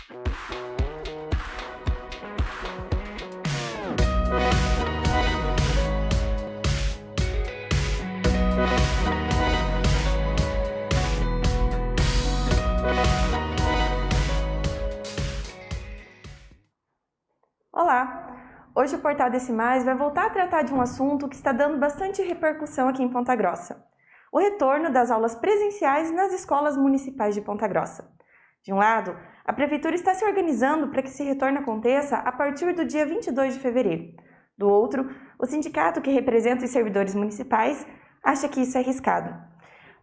Olá! Hoje o Portal Decimais vai voltar a tratar de um assunto que está dando bastante repercussão aqui em Ponta Grossa: o retorno das aulas presenciais nas escolas municipais de Ponta Grossa. De um lado, a Prefeitura está se organizando para que esse retorno aconteça a partir do dia 22 de fevereiro. Do outro, o sindicato que representa os servidores municipais acha que isso é arriscado.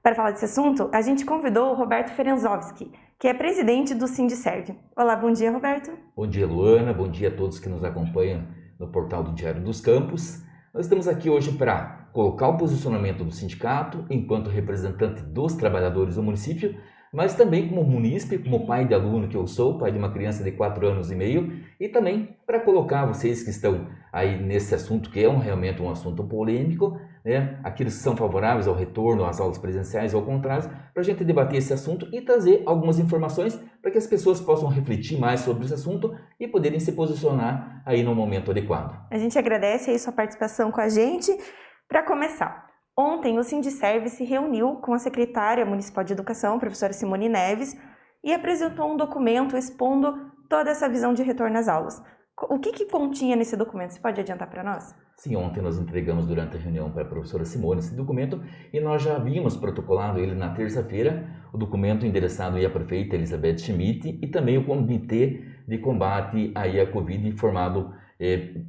Para falar desse assunto, a gente convidou o Roberto Ferenzovski, que é presidente do Sindiserv. Olá, bom dia, Roberto. Bom dia, Luana. Bom dia a todos que nos acompanham no portal do Diário dos Campos. Nós estamos aqui hoje para colocar o posicionamento do sindicato enquanto representante dos trabalhadores do município, mas também como munícipe, como pai de aluno que eu sou, pai de uma criança de 4 anos e meio, e também para colocar vocês que estão aí nesse assunto, que é realmente um assunto polêmico, né? Aqueles que são favoráveis ao retorno às aulas presenciais ou ao contrário, para a gente debater esse assunto e trazer algumas informações para que as pessoas possam refletir mais sobre esse assunto e poderem se posicionar aí no momento adequado. A gente agradece aí sua participação com a gente. Para começar, ontem o Sindiserv se reuniu com a secretária municipal de educação, a professora Simone Neves, e apresentou um documento expondo toda essa visão de retorno às aulas. O que continha nesse documento? Você pode adiantar para nós? Sim, ontem nós entregamos durante a reunião para a professora Simone esse documento e nós já havíamos protocolado ele na terça-feira, o documento endereçado à prefeita Elizabeth Schmidt e também o Comitê de Combate à Covid formado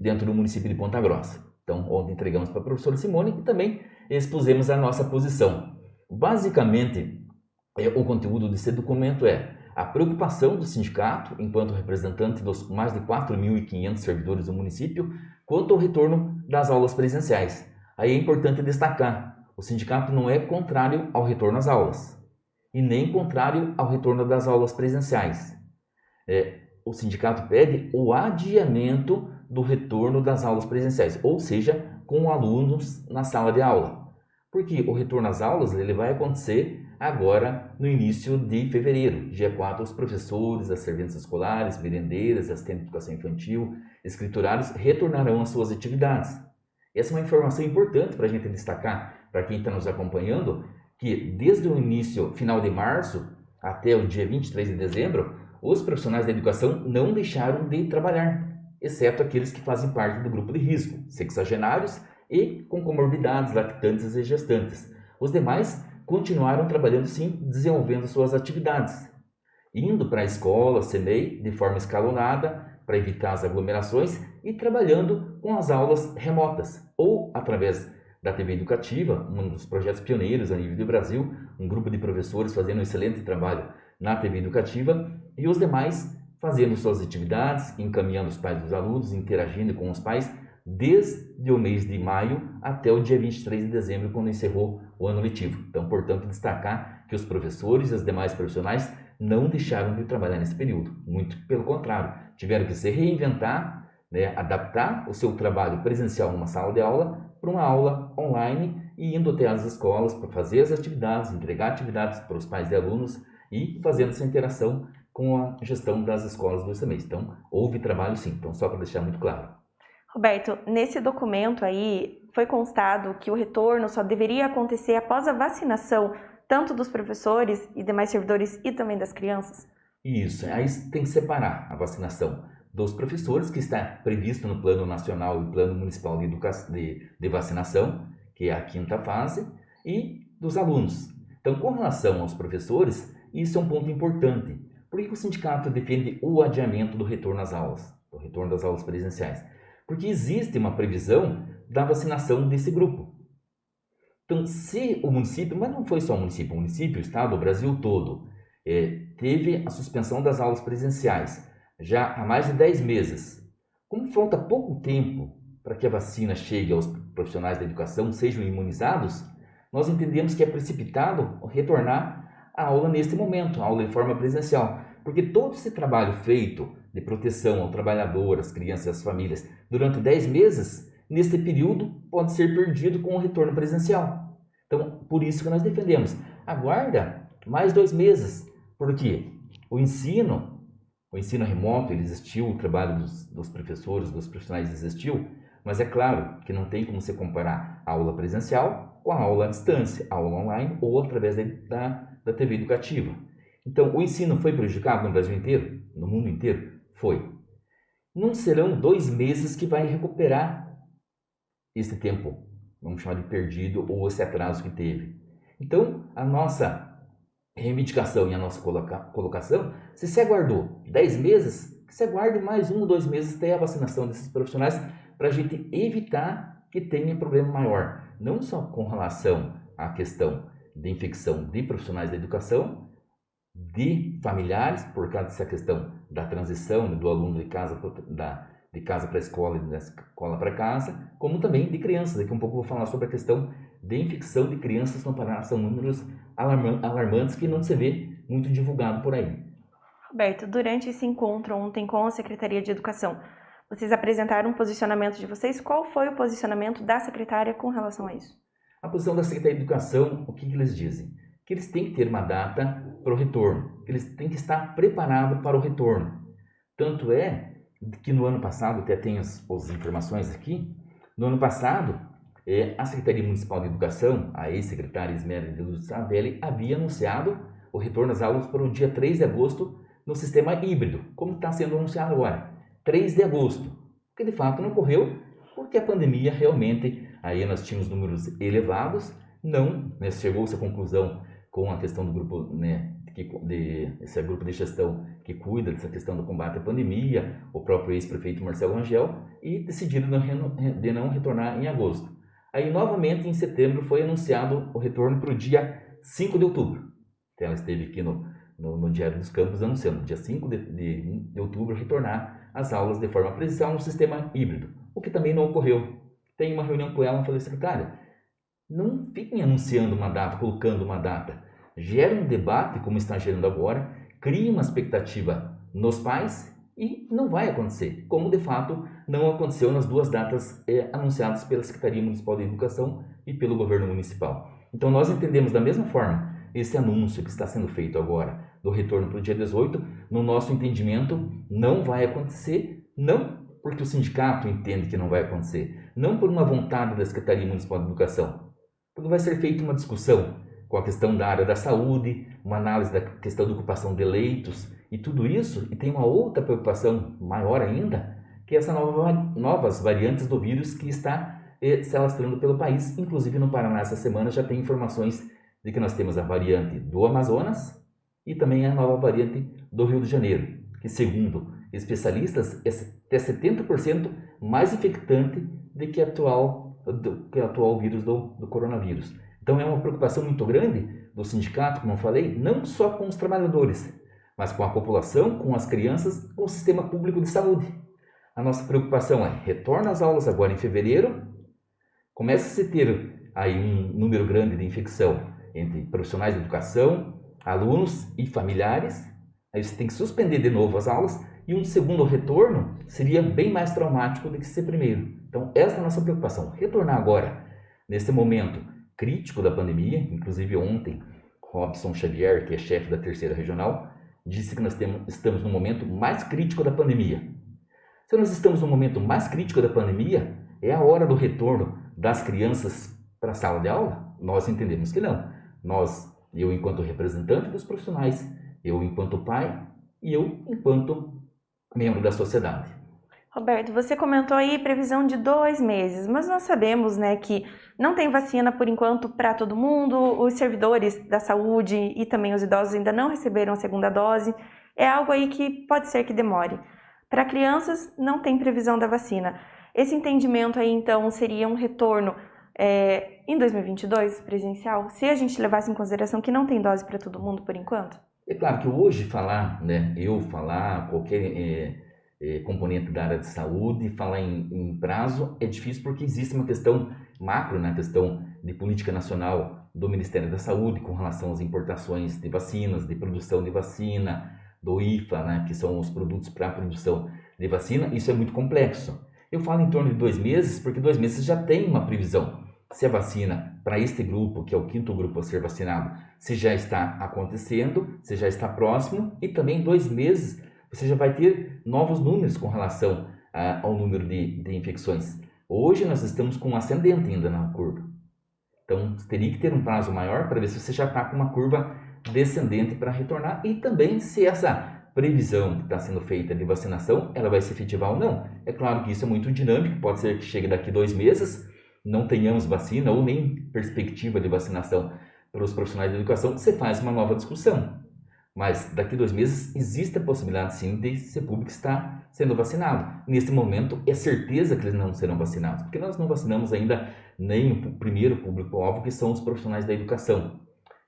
dentro do município de Ponta Grossa. Então, ontem entregamos para a professora Simone e também expusemos a nossa posição. Basicamente, o conteúdo desse documento é a preocupação do sindicato, enquanto representante dos mais de 4.500 servidores do município, quanto ao retorno das aulas presenciais. Aí é importante destacar, o sindicato não é contrário ao retorno às aulas e nem contrário ao retorno das aulas presenciais. O sindicato pede o adiamento do retorno das aulas presenciais, ou seja, com alunos na sala de aula. Porque o retorno às aulas ele vai acontecer agora no início de fevereiro. Dia 4, os professores, as serventes escolares, merendeiras, assistentes de educação infantil, escriturários retornarão às suas atividades. Essa é uma informação importante para a gente destacar, para quem está nos acompanhando, que desde o início, final de março, até o dia 23 de dezembro, os profissionais da educação não deixaram de trabalhar, exceto aqueles que fazem parte do grupo de risco, sexagenários e com comorbidades, lactantes e gestantes. Os demais continuaram trabalhando sim, desenvolvendo suas atividades, indo para a escola, CMEI, de forma escalonada, para evitar as aglomerações e trabalhando com as aulas remotas, ou através da TV Educativa, um dos projetos pioneiros a nível do Brasil, um grupo de professores fazendo um excelente trabalho na TV Educativa e os demais fazendo suas atividades, encaminhando os pais dos alunos, interagindo com os pais, desde o mês de maio até o dia 23 de dezembro, quando encerrou o ano letivo. Então, portanto, destacar que os professores e os demais profissionais não deixaram de trabalhar nesse período. Muito pelo contrário, tiveram que se reinventar, adaptar o seu trabalho presencial numa sala de aula para uma aula online e indo até as escolas para fazer as atividades, entregar atividades para os pais de alunos e fazendo essa interação com a gestão das escolas do ICMEI. Então, houve trabalho sim. Então, só para deixar muito claro. Roberto, nesse documento aí foi constado que o retorno só deveria acontecer após a vacinação, tanto dos professores e demais servidores e também das crianças? Isso, aí tem que separar a vacinação dos professores, que está previsto no Plano Nacional e Plano Municipal de Vacinação, que é a 5ª fase, e dos alunos. Então, com relação aos professores, isso é um ponto importante. Por que o sindicato defende o adiamento do retorno às aulas, do retorno das aulas presenciais? Porque existe uma previsão da vacinação desse grupo. Então, se o município, mas não foi só o município, o estado, o Brasil todo, teve a suspensão das aulas presenciais já há mais de 10 meses. Como falta pouco tempo para que a vacina chegue aos profissionais da educação, sejam imunizados, nós entendemos que é precipitado retornar a aula neste momento, a aula de forma presencial. Porque todo esse trabalho feito de proteção ao trabalhador, às crianças e às famílias durante 10 meses, nesse período pode ser perdido com o retorno presencial. Então, por isso que nós defendemos. Aguarda mais 2 meses, porque o ensino O ensino remoto, ele existiu, o trabalho dos professores, dos profissionais existiu, mas é claro que não tem como você comparar a aula presencial com a aula à distância, a aula online ou através da TV educativa. Então, o ensino foi prejudicado no Brasil inteiro, no mundo inteiro? Foi. Não serão 2 meses que vai recuperar esse tempo, vamos chamar de perdido, ou esse atraso que teve. Então, a nossa reivindicação e a nossa colocação, se você aguardou 10 meses, que você aguarde mais 1 ou 2 meses até a vacinação desses profissionais, para a gente evitar que tenha problema maior, não só com relação à questão de infecção de profissionais da educação, de familiares, por causa dessa questão da transição do aluno de casa para a escola e da escola para casa, como também de crianças. Daqui a um pouco eu vou falar sobre a questão de infecção de crianças no Paraná. São números alarmantes que não se vê muito divulgado por aí. Roberto, durante esse encontro ontem com a Secretaria de Educação, vocês apresentaram um posicionamento de vocês. Qual foi o posicionamento da secretária com relação a isso? A posição da Secretaria de Educação, o que eles dizem? Que eles têm que ter uma data para o retorno, que eles têm que estar preparados para o retorno. Tanto é que no ano passado, até tenho as informações aqui, no ano passado, a Secretaria Municipal de Educação, a ex-secretária Esmeralda de Luz Savelli, havia anunciado o retorno às aulas para o dia 3 de agosto no sistema híbrido, como está sendo anunciado agora, 3 de agosto, que de fato não ocorreu, porque a pandemia realmente, aí nós tínhamos números elevados, não chegou-se à conclusão com a questão do grupo, esse grupo de gestão que cuida dessa questão do combate à pandemia, o próprio ex-prefeito Marcelo Rangel, e decidiram de não retornar em agosto. Aí, novamente, em setembro, foi anunciado o retorno para o dia 5 de outubro. Então, ela esteve aqui no Diário dos Campos anunciando, dia 5 de outubro, retornar às aulas de forma presencial no sistema híbrido, o que também não ocorreu. Tem uma reunião com ela e falei, secretária, não fiquem anunciando uma data, colocando uma data. Gera um debate, como está gerando agora, cria uma expectativa nos pais e não vai acontecer, como de fato não aconteceu nas 2 datas anunciadas pela Secretaria Municipal de Educação e pelo governo municipal. Então nós entendemos da mesma forma esse anúncio que está sendo feito agora do retorno para o dia 18, no nosso entendimento não vai acontecer, não porque o sindicato entende que não vai acontecer, não por uma vontade da Secretaria Municipal de Educação, porque vai ser feita uma discussão com a questão da área da saúde, uma análise da questão da ocupação de leitos e tudo isso, e tem uma outra preocupação maior ainda, que é essa novas variantes do vírus que está se alastrando pelo país. Inclusive no Paraná essa semana já tem informações de que nós temos a variante do Amazonas e também a nova variante do Rio de Janeiro, que segundo especialistas é até 70% mais infectante do que o atual vírus do coronavírus. Então é uma preocupação muito grande do sindicato, como eu falei, não só com os trabalhadores, mas com a população, com as crianças, com o sistema público de saúde. A nossa preocupação é, retorna às aulas agora em fevereiro, começa a se ter aí um número grande de infecção entre profissionais de educação, alunos e familiares, aí você tem que suspender de novo as aulas e um segundo retorno seria bem mais traumático do que ser primeiro. Então essa é a nossa preocupação, retornar agora, nesse momento crítico da pandemia. Inclusive ontem, Robson Xavier, que é chefe da 3ª Regional, disse que nós estamos no momento mais crítico da pandemia. Se nós estamos no momento mais crítico da pandemia, é a hora do retorno das crianças para a sala de aula? Nós entendemos que não. Eu enquanto representante dos profissionais, eu enquanto pai e eu enquanto membro da sociedade. Roberto, você comentou aí previsão de 2 meses, mas nós sabemos, que não tem vacina por enquanto para todo mundo, os servidores da saúde e também os idosos ainda não receberam a 2ª dose, é algo aí que pode ser que demore. Para crianças não tem previsão da vacina. Esse entendimento aí então seria um retorno em 2022 presencial, se a gente levasse em consideração que não tem dose para todo mundo por enquanto? É claro que hoje qualquer componente da área de saúde, falar em prazo é difícil porque existe uma questão macro, questão de política nacional do Ministério da Saúde com relação às importações de vacinas, de produção de vacina, do IFA, que são os produtos para a produção de vacina. Isso é muito complexo. Eu falo em torno de 2 meses porque 2 meses já tem uma previsão. Se a vacina para este grupo, que é o 5º grupo a ser vacinado, se já está acontecendo, se já está próximo, e também 2 meses você já vai ter novos números com relação ao número de infecções. Hoje nós estamos com um ascendente ainda na curva. Então, teria que ter um prazo maior para ver se você já está com uma curva descendente para retornar e também se essa previsão que está sendo feita de vacinação, ela vai se efetivar ou não. É claro que isso é muito dinâmico, pode ser que chegue daqui 2 meses, não tenhamos vacina ou nem perspectiva de vacinação para os profissionais da educação, você faz uma nova discussão. Mas daqui 2 meses existe a possibilidade sim de ser público estar sendo vacinado. Nesse momento é certeza que eles não serão vacinados, porque nós não vacinamos ainda nem o primeiro público-alvo, que são os profissionais da educação.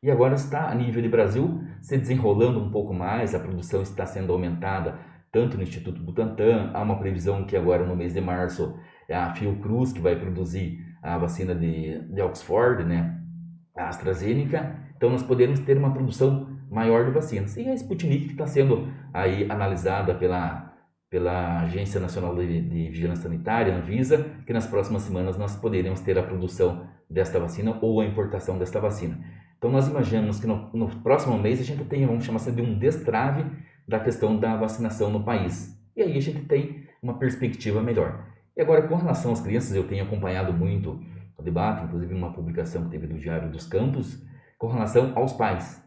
E agora está a nível de Brasil se desenrolando um pouco mais, a produção está sendo aumentada, tanto no Instituto Butantan, há uma previsão que agora no mês de março é a Fiocruz que vai produzir a vacina de Oxford, né, a AstraZeneca, então nós podemos ter uma produção maior de vacinas. E a Sputnik que está sendo aí analisada pela Agência Nacional de Vigilância Sanitária, Anvisa, que nas próximas semanas nós poderemos ter a produção desta vacina ou a importação desta vacina. Então nós imaginamos que no próximo mês a gente tenha, vamos chamar assim, de um destrave da questão da vacinação no país. E aí a gente tem uma perspectiva melhor. E agora, com relação às crianças, eu tenho acompanhado muito o debate, inclusive uma publicação que teve do Diário dos Campos, com relação aos pais.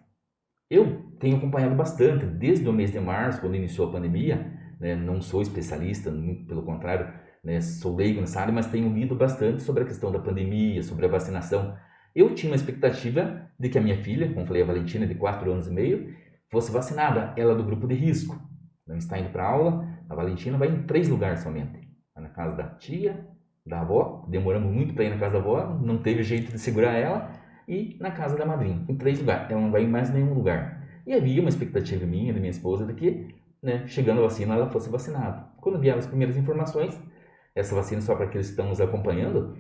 Eu tenho acompanhado bastante, desde o mês de março, quando iniciou a pandemia, né, não sou especialista, muito pelo contrário, né, sou leigo nessa área, mas tenho lido bastante sobre a questão da pandemia, sobre a vacinação. Eu tinha uma expectativa de que a minha filha, como falei, a Valentina, de 4 anos e meio, fosse vacinada, ela do grupo de risco. Não está indo para aula, a Valentina vai em 3 lugares somente. Vai na casa da tia, da avó, demoramos muito para ir na casa da avó, não teve jeito de segurar ela, e na casa da madrinha, em 3 lugares, ela não vai em mais nenhum lugar. E havia uma expectativa minha, da minha esposa, de que, né, chegando a vacina, ela fosse vacinada. Quando vieram as primeiras informações, essa vacina, só para aqueles que estão nos acompanhando,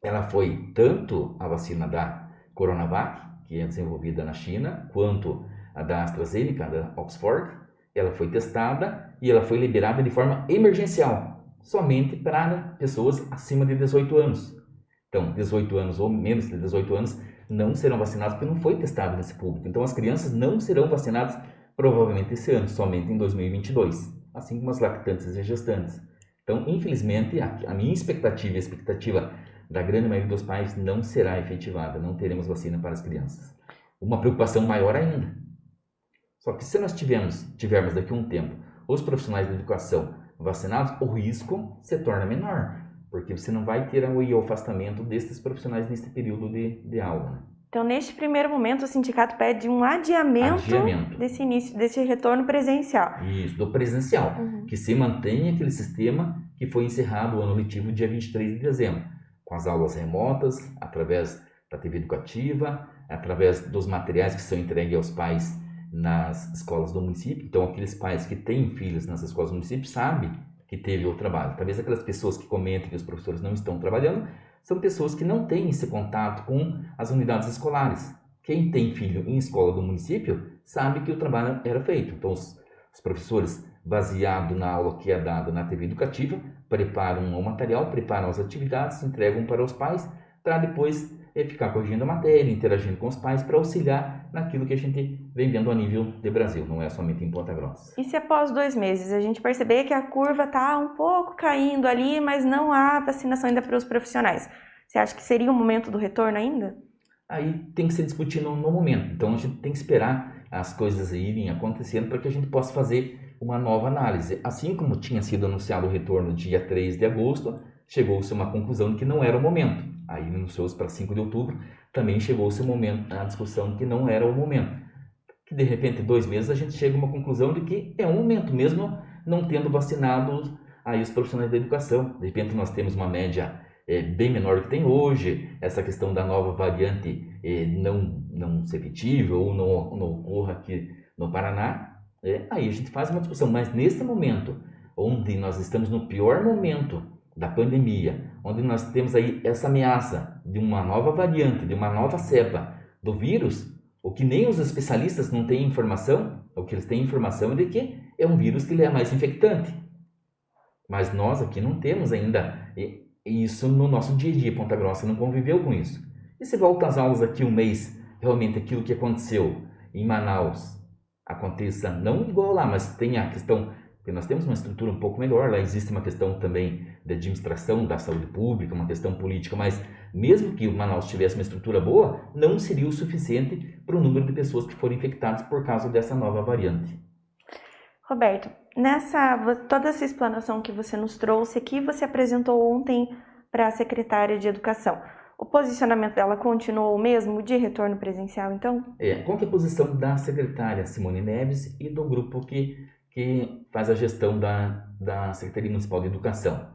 ela foi tanto a vacina da Coronavac, que é desenvolvida na China, quanto a da AstraZeneca, da Oxford. Ela foi testada e ela foi liberada de forma emergencial, somente para pessoas acima de 18 anos. Então, 18 anos ou menos de 18 anos não serão vacinados porque não foi testado nesse público. Então, as crianças não serão vacinadas provavelmente esse ano, somente em 2022, assim como as lactantes e gestantes. Então, infelizmente, a minha expectativa e a expectativa da grande maioria dos pais não será efetivada, não teremos vacina para as crianças. Uma preocupação maior ainda. Só que se nós tivermos daqui a um tempo os profissionais da educação vacinados, o risco se torna menor, porque você não vai ter o afastamento desses profissionais nesse período de aula. Né? Então, neste primeiro momento, o sindicato pede um adiamento. Desse início, desse retorno presencial. Isso, do presencial, que se mantenha aquele sistema que foi encerrado o ano letivo dia 23 de dezembro, com as aulas remotas, através da TV educativa, através dos materiais que são entregues aos pais nas escolas do município. Então, aqueles pais que têm filhos nas escolas do município sabem que teve o trabalho. Talvez aquelas pessoas que comentam que os professores não estão trabalhando são pessoas que não têm esse contato com as unidades escolares. Quem tem filho em escola do município sabe que o trabalho era feito. Então, os professores, baseado na aula que é dada na TV educativa, preparam o material, preparam as atividades, entregam para os pais, para depois ficar corrigindo a matéria, interagindo com os pais, para auxiliar naquilo que a gente vem vendo a nível de Brasil, não é somente em Ponta Grossa. E se após 2 meses a gente perceber que a curva está um pouco caindo ali, mas não há vacinação ainda para os profissionais, você acha que seria o momento do retorno ainda? Aí tem que ser discutido no momento, então a gente tem que esperar as coisas irem acontecendo para que a gente possa fazer uma nova análise. Assim como tinha sido anunciado o retorno dia 3 de agosto, chegou-se a uma conclusão de que não era o momento. Aí anunciou-se para 5 de outubro, também chegou-se a discussão de que não era o momento. Que de repente, 2 meses, a gente chega a uma conclusão de que é um momento, mesmo não tendo vacinado aí os profissionais da educação. De repente nós temos uma média bem menor do que tem hoje, essa questão da nova variante não ser efetiva ou não ocorra aqui no Paraná, aí a gente faz uma discussão. Mas nesse momento, onde nós estamos no pior momento da pandemia, onde nós temos aí essa ameaça de uma nova variante, de uma nova cepa do vírus, o que nem os especialistas não têm informação, o que eles têm informação é de que é um vírus que ele é mais infectante. Mas nós aqui não temos ainda isso no nosso dia a dia. Ponta Grossa não conviveu com isso. E se volta às aulas aqui um mês, realmente aquilo que aconteceu em Manaus, aconteça, não igual lá, mas tem a questão, porque nós temos uma estrutura um pouco melhor, lá existe uma questão também de administração da saúde pública, uma questão política, mas mesmo que o Manaus tivesse uma estrutura boa, não seria o suficiente para o número de pessoas que foram infectadas por causa dessa nova variante. Roberto, toda essa explanação que você nos trouxe aqui, você apresentou ontem para a secretária de Educação. O posicionamento dela continuou o mesmo de retorno presencial, então? Qual que é a posição da secretária Simone Neves e do grupo que faz a gestão da Secretaria Municipal de Educação?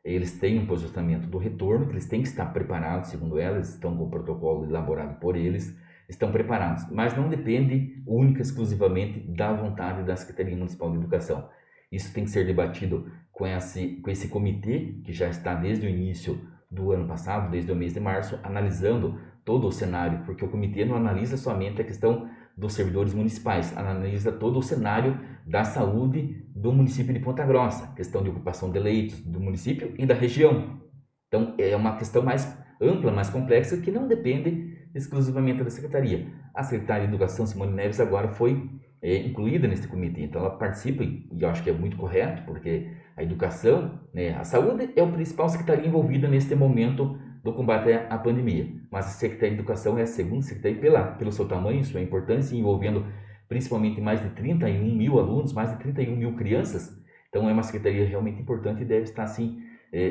Eles têm um posicionamento do retorno, que eles têm que estar preparados, segundo elas, estão com o protocolo elaborado por eles, estão preparados, mas não depende única e exclusivamente da vontade da Secretaria Municipal de Educação. Isso tem que ser debatido com esse comitê, que já está desde o início do ano passado, desde o mês de março, analisando todo o cenário, porque o comitê não analisa somente a questão dos servidores municipais, analisa todo o cenário da saúde do município de Ponta Grossa, questão de ocupação de leitos do município e da região. Então, é uma questão mais ampla, mais complexa, que não depende exclusivamente da Secretaria. A Secretária de Educação, Simone Neves, agora foi incluída nesse comitê, então ela participa, e eu acho que é muito correto, porque a educação, né, a saúde é a principal secretaria envolvida neste momento do combate à pandemia, mas a Secretaria de Educação é a segunda secretaria pelo seu tamanho, sua importância, envolvendo principalmente mais de 31 mil alunos, mais de 31 mil crianças, então é uma secretaria realmente importante e deve estar, assim,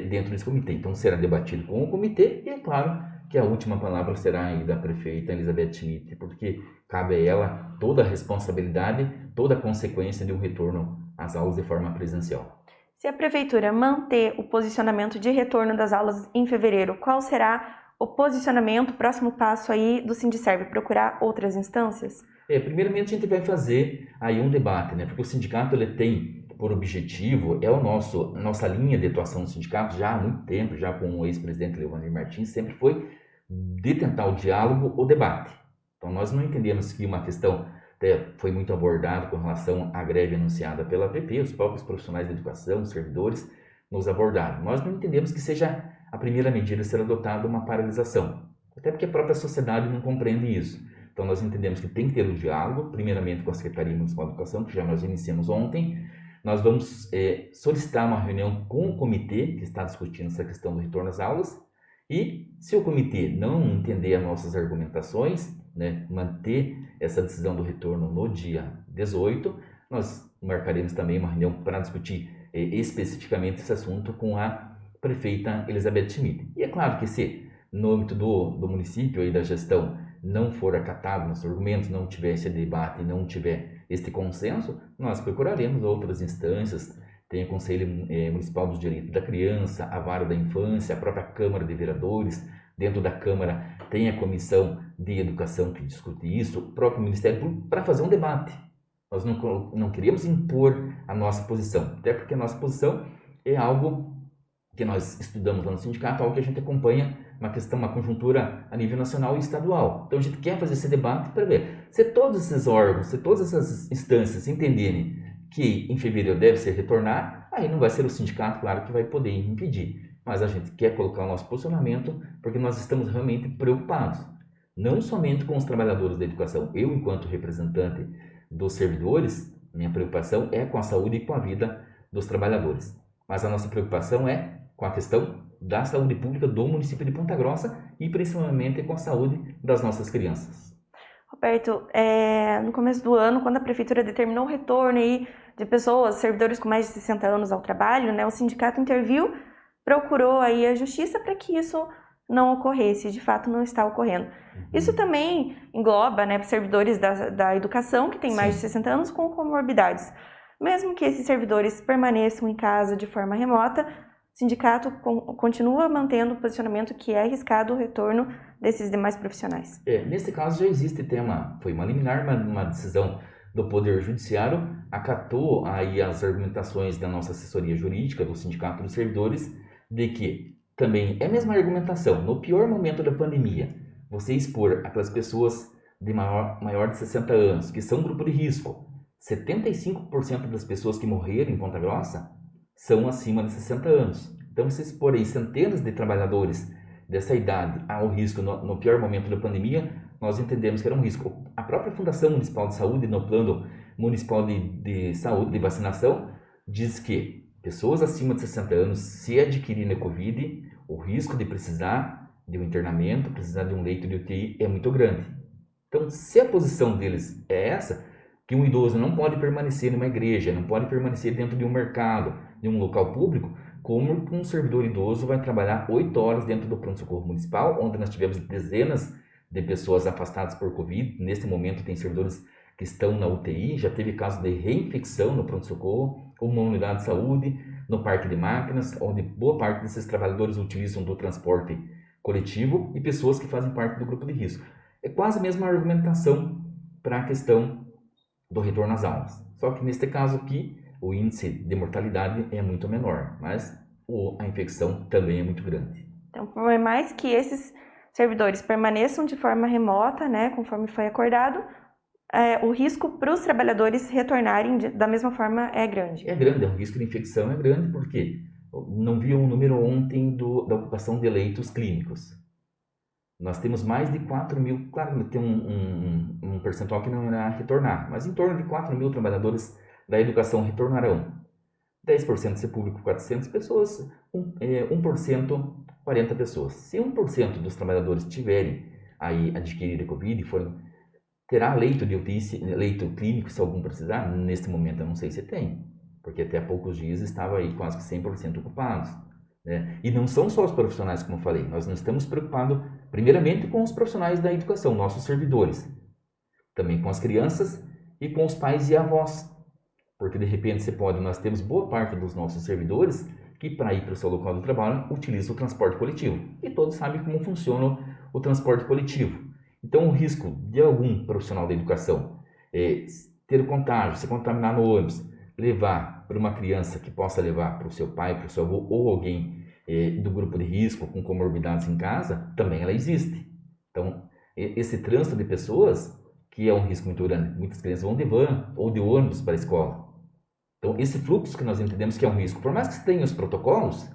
dentro desse comitê. Então será debatido com o comitê e, é claro, que a última palavra será aí da prefeita Elizabeth Schmidt, porque cabe a ela toda a responsabilidade, toda a consequência de um retorno às aulas de forma presencial. Se a prefeitura manter o posicionamento de retorno das aulas em fevereiro, qual será o posicionamento, o próximo passo aí do Sindicerv? Procurar outras instâncias? Primeiramente a gente vai fazer aí um debate, né? Porque o sindicato ele tem por objetivo, a nossa linha de atuação do sindicato já há muito tempo, já com o ex-presidente Leovandir Martins, sempre foi de tentar o diálogo, o debate. Então nós não entendemos que uma questão até foi muito abordada com relação à greve anunciada pela APP, os próprios profissionais de educação, os servidores, nos abordaram. Nós não entendemos que seja a primeira medida a ser adotada uma paralisação, até porque a própria sociedade não compreende isso. Então nós entendemos que tem que ter um diálogo, primeiramente com a Secretaria Municipal de Educação, que já nós iniciamos ontem. Nós vamos solicitar uma reunião com o comitê que está discutindo essa questão do retorno às aulas e, se o comitê não entender as nossas argumentações, né, manter essa decisão do retorno no dia 18, nós marcaremos também uma reunião para discutir especificamente esse assunto com a prefeita Elizabeth Schmidt. E é claro que se no âmbito do município e da gestão não for acatado nossos argumentos, não tiver esse debate, não tiver este consenso, nós procuraremos outras instâncias, tem o Conselho Municipal dos Direitos da Criança, a Vara da Infância, a própria Câmara de Vereadores, dentro da Câmara tem a Comissão de Educação que discute isso, o próprio Ministério Público, para fazer um debate. Nós não queríamos impor a nossa posição, até porque a nossa posição é algo que nós estudamos lá no sindicato, algo que a gente acompanha uma conjuntura a nível nacional e estadual. Então a gente quer fazer esse debate para ver se todos esses órgãos, se todas essas instâncias entenderem que em fevereiro deve ser retornar, aí não vai ser o sindicato, claro, que vai poder impedir. Mas a gente quer colocar o nosso posicionamento porque nós estamos realmente preocupados. Não somente com os trabalhadores da educação. Eu, enquanto representante dos servidores, minha preocupação é com a saúde e com a vida dos trabalhadores. Mas a nossa preocupação é com a questão da saúde pública do município de Ponta Grossa e principalmente com a saúde das nossas crianças. Roberto, no começo do ano, quando a prefeitura determinou o retorno aí de pessoas, servidores com mais de 60 anos ao trabalho, né, o sindicato interviu, procurou aí a justiça para que isso não ocorresse, de fato não está ocorrendo. Isso também engloba, né, servidores da educação que têm mais de 60 anos com comorbidades. Mesmo que esses servidores permaneçam em casa de forma remota, o sindicato continua mantendo o posicionamento que é arriscado o retorno desses demais profissionais. Nesse caso já existe foi uma liminar, uma decisão do Poder Judiciário, acatou aí as argumentações da nossa assessoria jurídica, do Sindicato dos Servidores, de que também é a mesma argumentação, no pior momento da pandemia, você expor aquelas pessoas de maior de 60 anos, que são grupo de risco, 75% das pessoas que morreram em Ponta Grossa são acima de 60 anos. Então, se exporem centenas de trabalhadores dessa idade ao risco no pior momento da pandemia, nós entendemos que era um risco. A própria Fundação Municipal de Saúde, no plano Municipal de Saúde, de Vacinação, diz que pessoas acima de 60 anos, se adquirirem a Covid, o risco de precisar de um internamento, precisar de um leito de UTI é muito grande. Então, se a posição deles é essa, que um idoso não pode permanecer numa igreja, não pode permanecer dentro de um mercado, de um local público, como que um servidor idoso vai trabalhar 8 horas dentro do pronto-socorro municipal, onde nós tivemos dezenas de pessoas afastadas por Covid. Neste momento tem servidores que estão na UTI, já teve caso de reinfecção no pronto-socorro, ou numa unidade de saúde, no parque de máquinas, onde boa parte desses trabalhadores utilizam do transporte coletivo e pessoas que fazem parte do grupo de risco. É quase a mesma argumentação para a questão do retorno às aulas. Só que neste caso aqui, o índice de mortalidade é muito menor, mas a infecção também é muito grande. Então, por mais que esses servidores permaneçam de forma remota, né, conforme foi acordado, o risco para os trabalhadores retornarem da mesma forma é grande. É grande, o risco de infecção é grande, porque não vi um número ontem da ocupação de leitos clínicos. Nós temos mais de 4 mil, claro, tem um percentual que não irá retornar, mas em torno de 4 mil trabalhadores da educação retornarão. 10% ser público, 400 pessoas, 1%, 40 pessoas. Se 1% dos trabalhadores tiverem aí adquirido a Covid, terá leito de UTI, leito clínico, se algum precisar? Neste momento eu não sei se tem, porque até há poucos dias estava aí quase que 100% ocupados. Né? E não são só os profissionais, como eu falei, nós não estamos preocupados primeiramente com os profissionais da educação, nossos servidores, também com as crianças e com os pais e avós, porque de repente nós temos boa parte dos nossos servidores que para ir para o seu local de trabalho utilizam o transporte coletivo, e todos sabem como funciona o transporte coletivo. Então o risco de algum profissional da educação ter contágio, se contaminar no ônibus, levar para uma criança que possa levar para o seu pai, para o seu avô ou alguém do grupo de risco com comorbidades em casa, também ela existe. Então, esse trânsito de pessoas, que é um risco muito grande, muitas crianças vão de van ou de ônibus para a escola. Então, esse fluxo que nós entendemos que é um risco, por mais que se tenha os protocolos,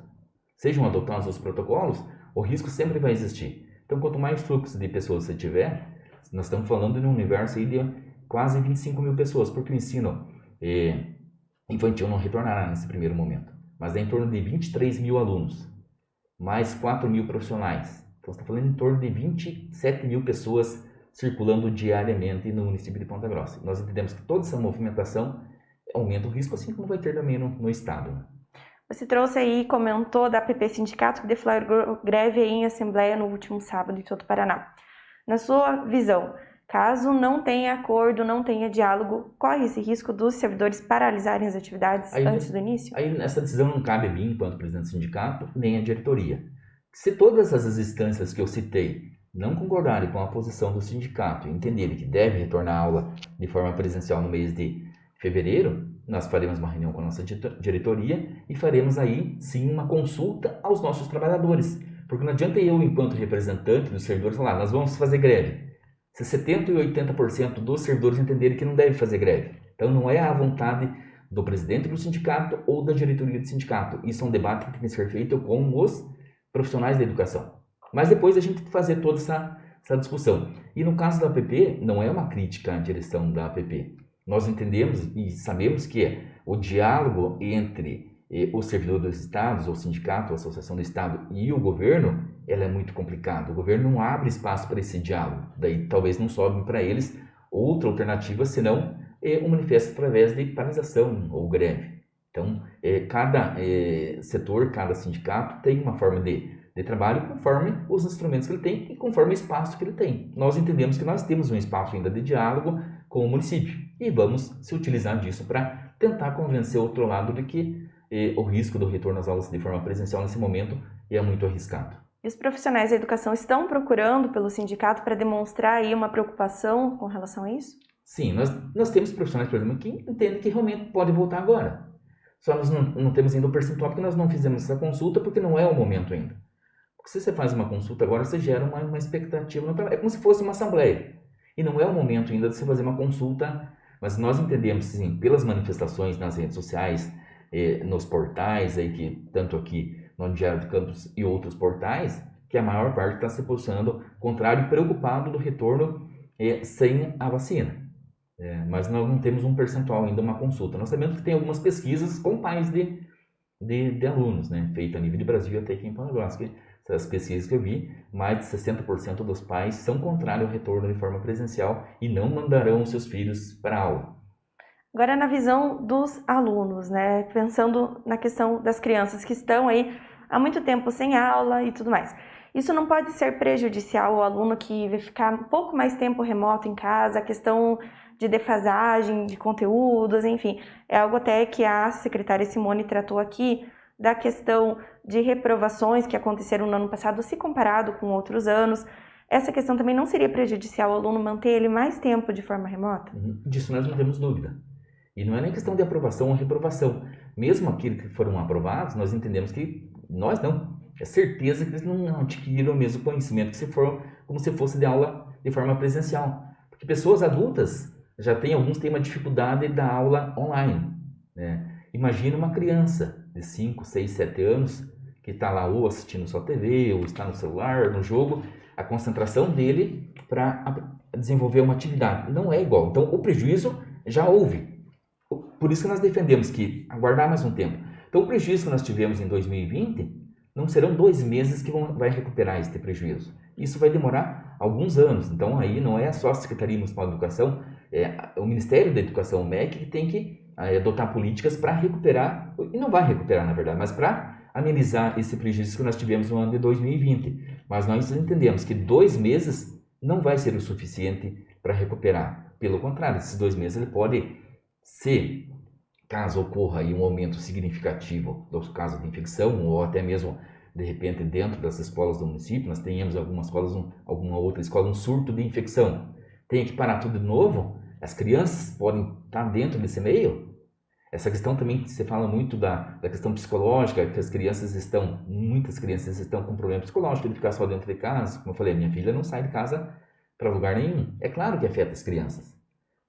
sejam adotados os protocolos, o risco sempre vai existir. Então, quanto mais fluxo de pessoas você tiver, nós estamos falando de um universo aí de quase 25 mil pessoas, porque o ensino infantil não retornará nesse primeiro momento, mas é em torno de 23 mil alunos, mais 4 mil profissionais. Então, você está falando em torno de 27 mil pessoas circulando diariamente no município de Ponta Grossa. Nós entendemos que toda essa movimentação aumenta o risco, assim como vai ter também no estado. Você trouxe aí, comentou da APP Sindicato, que deflagrou greve aí em assembleia no último sábado em todo o Paraná. Na sua visão, caso não tenha acordo, não tenha diálogo, corre esse risco dos servidores paralisarem as atividades antes do início? Aí essa decisão não cabe a mim, enquanto presidente do sindicato, nem à diretoria. Se todas as instâncias que eu citei não concordarem com a posição do sindicato e entenderem que deve retornar a aula de forma presencial no mês de fevereiro, nós faremos uma reunião com a nossa diretoria e faremos aí, sim, uma consulta aos nossos trabalhadores. Porque não adianta eu, enquanto representante dos servidores, falar, nós vamos fazer greve. Se 70% e 80% dos servidores entenderem que não deve fazer greve. Então não é a vontade do presidente do sindicato ou da diretoria do sindicato. Isso é um debate que tem que ser feito com os profissionais da educação. Mas depois a gente fazer toda essa discussão. E no caso da APP, não é uma crítica à direção da APP. Nós entendemos e sabemos que o diálogo entre os servidores dos estados, o sindicato, a associação do estado e o governo, ela é muito complicado. O governo não abre espaço para esse diálogo. Daí talvez não sobe para eles outra alternativa, senão um manifesto através de paralisação ou greve. Então, cada setor, cada sindicato tem uma forma de trabalho conforme os instrumentos que ele tem e conforme o espaço que ele tem. Nós entendemos que nós temos um espaço ainda de diálogo com o município e vamos se utilizar disso para tentar convencer o outro lado de que o risco do retorno às aulas de forma presencial nesse momento é muito arriscado. E os profissionais da educação estão procurando pelo sindicato para demonstrar aí uma preocupação com relação a isso? Sim, nós temos profissionais, por exemplo, que entendem que realmente pode voltar agora. Só nós não temos ainda o percentual porque nós não fizemos essa consulta porque não é o momento ainda. Porque se você faz uma consulta agora, você gera uma expectativa no trabalho. É como se fosse uma assembleia. E não é o momento ainda de você fazer uma consulta, mas nós entendemos, sim, pelas manifestações nas redes sociais, nos portais, aí que, tanto aqui no Diário do Campus e outros portais, que a maior parte está se posicionando contrário e preocupado do retorno sem a vacina. Mas nós não temos um percentual ainda, uma consulta. Nós sabemos que tem algumas pesquisas com pais de alunos, né, feito a nível de Brasil até aqui em Ponta Grossa. Essas pesquisas que eu vi, mais de 60% dos pais são contrários ao retorno de forma presencial e não mandarão os seus filhos para a aula. Agora, na visão dos alunos, né, pensando na questão das crianças que estão aí há muito tempo sem aula e tudo mais. Isso não pode ser prejudicial ao aluno que vai ficar um pouco mais tempo remoto em casa, a questão de defasagem de conteúdos, enfim. É algo até que a secretária Simone tratou aqui, da questão de reprovações que aconteceram no ano passado, se comparado com outros anos. Essa questão também não seria prejudicial ao aluno manter ele mais tempo de forma remota? Disso nós não temos dúvida. E não é nem questão de aprovação ou reprovação. Mesmo aqueles que foram aprovados, nós entendemos que nós não. É certeza que eles não adquiriram o mesmo conhecimento que se for como se fosse de aula de forma presencial. Porque pessoas adultas já têm, alguns têm uma dificuldade da aula online, né? Imagina uma criança de 5, 6, 7 anos que está lá ou assistindo só TV, ou está no celular, no jogo, a concentração dele para desenvolver uma atividade não é igual. Então, o prejuízo já houve. Por isso que nós defendemos que aguardar mais um tempo. Então, o prejuízo que nós tivemos em 2020 não serão 2 meses que vai recuperar este prejuízo. Isso vai demorar alguns anos. Então, aí não é só a Secretaria Municipal de Educação, é o Ministério da Educação, o MEC, que tem que adotar políticas para recuperar, e não vai recuperar, na verdade, mas para amenizar esse prejuízo que nós tivemos no ano de 2020. Mas nós entendemos que 2 meses não vai ser o suficiente para recuperar. Pelo contrário, esses 2 meses ele pode ser, caso ocorra aí um aumento significativo dos casos de infecção, ou até mesmo, de repente, dentro das escolas do município, nós tenhamos algumas escolas, alguma outra escola, um surto de infecção. Tem que parar tudo de novo? As crianças podem estar dentro desse meio? Essa questão também, você fala muito da questão psicológica, que muitas crianças estão com problema psicológico de ficar só dentro de casa. Como eu falei, minha filha não sai de casa para lugar nenhum. É claro que afeta as crianças.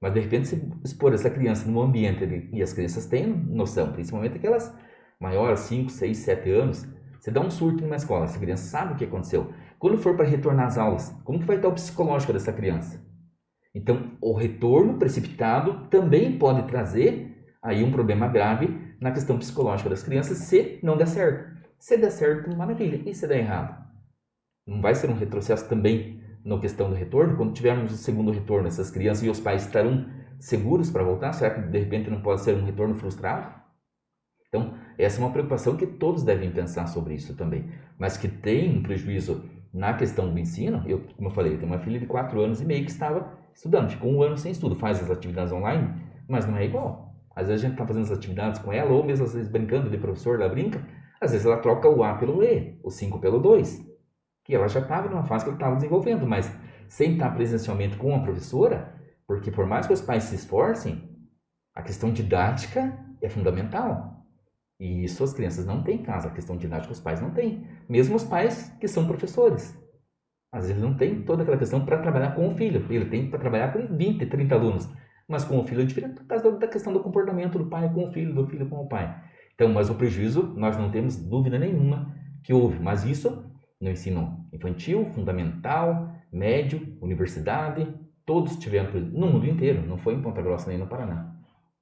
Mas, de repente, se expor essa criança num ambiente, e as crianças têm noção, principalmente aquelas maiores, 5, 6, 7 anos, você dá um surto numa escola, essa criança sabe o que aconteceu. Quando for para retornar às aulas, como que vai estar o psicológico dessa criança? Então, o retorno precipitado também pode trazer aí um problema grave na questão psicológica das crianças, se não der certo. Se der certo, maravilha. E se der errado? Não vai ser um retrocesso também na questão do retorno? Quando tivermos o segundo retorno, essas crianças e os pais estarão seguros para voltar? Será que de repente não pode ser um retorno frustrado? Então, essa é uma preocupação que todos devem pensar sobre isso também. Mas que tem um prejuízo na questão do ensino, como eu falei, eu tenho uma filha de 4 anos e meio que estava estudando, ficou 1 ano sem estudo, faz as atividades online, mas não é igual. Às vezes a gente está fazendo as atividades com ela, ou mesmo às vezes brincando de professor, ela brinca, às vezes ela troca o A pelo E, o 5 pelo 2, que ela já estava numa fase que ela estava desenvolvendo, mas sem estar presencialmente com a professora, porque por mais que os pais se esforcem, a questão didática é fundamental. E isso as crianças não têm em casa, a questão didática os pais não têm. Mesmo os pais que são professores. Às vezes não tem toda aquela questão para trabalhar com o filho. Ele tem para trabalhar com 20, 30 alunos. Mas com o filho é diferente por causa da questão do comportamento do pai com o filho, do filho com o pai. Então, mas o prejuízo, nós não temos dúvida nenhuma que houve. Mas isso no ensino infantil, fundamental, médio, universidade, todos tiveram no mundo inteiro. Não foi em Ponta Grossa nem no Paraná.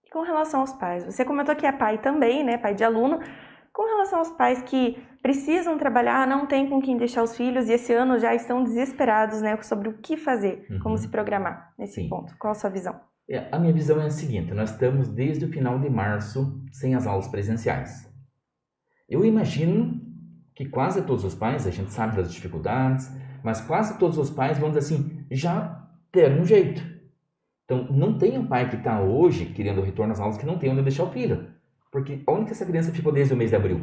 E com relação aos pais, você comentou que é pai também, né? Pai de aluno. Com relação aos pais que precisam trabalhar, não tem com quem deixar os filhos e esse ano já estão desesperados, né, sobre o que fazer, como se programar nesse ponto. Qual a sua visão? A minha visão é a seguinte, nós estamos desde o final de março sem as aulas presenciais. Eu imagino que quase todos os pais, a gente sabe das dificuldades, mas quase todos os pais vão dizer assim, já deram um jeito. Então, não tem um pai que está hoje querendo o retorno às aulas que não tem onde deixar o filho. Porque onde que essa criança ficou desde o mês de abril?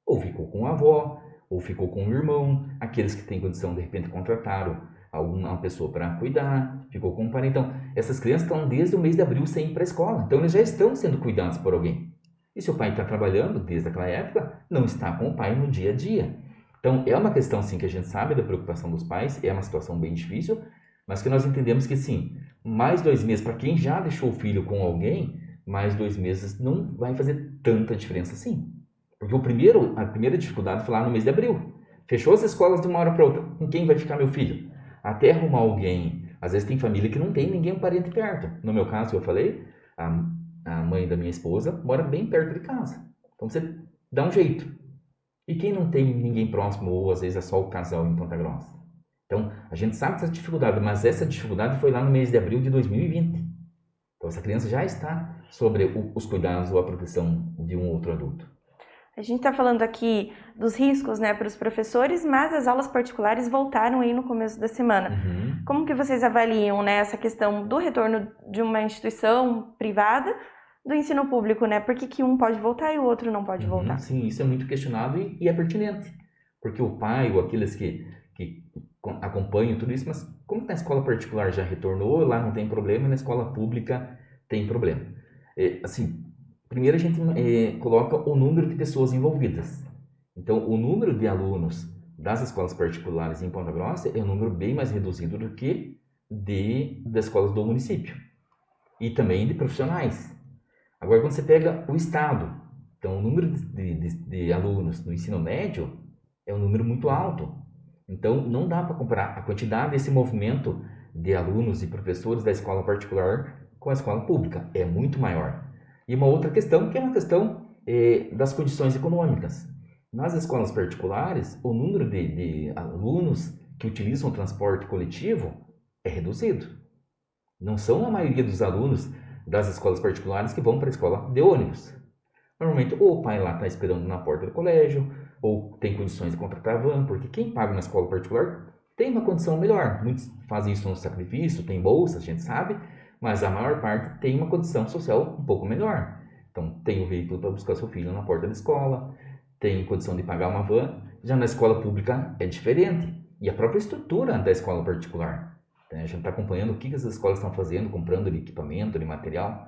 Ou ficou com a avó, ou ficou com o irmão, aqueles que têm condição, de repente, contrataram alguma pessoa para cuidar, ficou com um parente. Então, essas crianças estão desde o mês de abril sem ir para a escola. Então, eles já estão sendo cuidados por alguém. E se o pai está trabalhando desde aquela época, não está com o pai no dia a dia. Então, é uma questão, sim, que a gente sabe da preocupação dos pais, é uma situação bem difícil, mas que nós entendemos que, sim, mais 2 meses, para quem já deixou o filho com alguém, mais 2 meses não vai fazer tanta diferença assim. Porque a primeira dificuldade foi lá no mês de abril. Fechou as escolas de uma hora para outra. Com quem vai ficar meu filho? Até arrumar alguém Às vezes tem família que não tem ninguém, um parente perto. No meu caso, que eu falei, a mãe da minha esposa mora bem perto de casa. Então você dá um jeito. E quem não tem ninguém próximo, ou às vezes é só o casal em Ponta Grossa? Então, a gente sabe dessa dificuldade, mas essa dificuldade foi lá no mês de abril de 2020. Então, essa criança já está sobre os cuidados ou a proteção de um outro adulto. A gente está falando aqui dos riscos, né, para os professores, mas as aulas particulares voltaram aí no começo da semana. Uhum. Como que vocês avaliam, né, essa questão do retorno de uma instituição privada do ensino público, né? Por que um pode voltar e o outro não pode voltar? Sim, isso é muito questionado e é pertinente. Porque o pai ou aqueles que acompanham tudo isso, mas como na escola particular já retornou, lá não tem problema, e na escola pública tem problema. Assim, primeiro a gente coloca o número de pessoas envolvidas. Então, o número de alunos das escolas particulares em Ponta Grossa é um número bem mais reduzido do que das escolas do município. E também de profissionais. Agora, quando você pega o Estado, então o número de alunos no ensino médio é um número muito alto. Então, não dá para comparar a quantidade desse movimento de alunos e professores da escola particular com a escola pública. É muito maior. E uma outra questão, que é uma questão das condições econômicas. Nas escolas particulares, o número de alunos que utilizam o transporte coletivo é reduzido. Não são a maioria dos alunos das escolas particulares que vão para a escola de ônibus. Normalmente, ou o pai lá está esperando na porta do colégio, ou tem condições de contratar van, porque quem paga na escola particular tem uma condição melhor. Muitos fazem isso no sacrifício, tem bolsa, a gente sabe, mas a maior parte tem uma condição social um pouco melhor. Então, tem o veículo para buscar seu filho na porta da escola, tem condição de pagar uma van. Já na escola pública é diferente. E a própria estrutura da escola particular. A gente está acompanhando o que as escolas estão fazendo, comprando de equipamento, de material.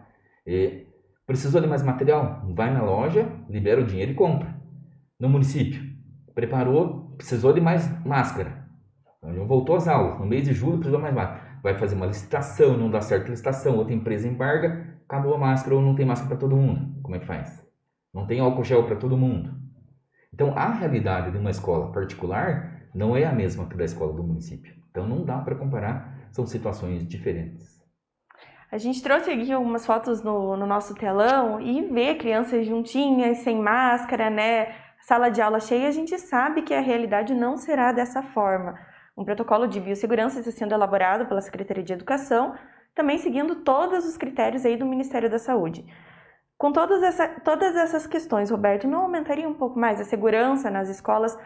Precisou de mais material? Vai na loja, libera o dinheiro e compra. No município, preparou, precisou de mais máscara. Voltou às aulas, no mês de julho precisou mais máscara. Vai fazer uma licitação, não dá certo a licitação, outra empresa embarga, acabou a máscara ou não tem máscara para todo mundo. Como é que faz? Não tem álcool gel para todo mundo. Então, a realidade de uma escola particular não é a mesma que da escola do município. Então, não dá para comparar, são situações diferentes. A gente trouxe aqui algumas fotos no nosso telão e vê crianças juntinhas, sem máscara, né? Sala de aula cheia, a gente sabe que a realidade não será dessa forma. Um protocolo de biossegurança está sendo elaborado pela Secretaria de Educação, também seguindo todos os critérios aí do Ministério da Saúde. Com todas essas questões, Roberto, não aumentaria um pouco mais a segurança nas escolas?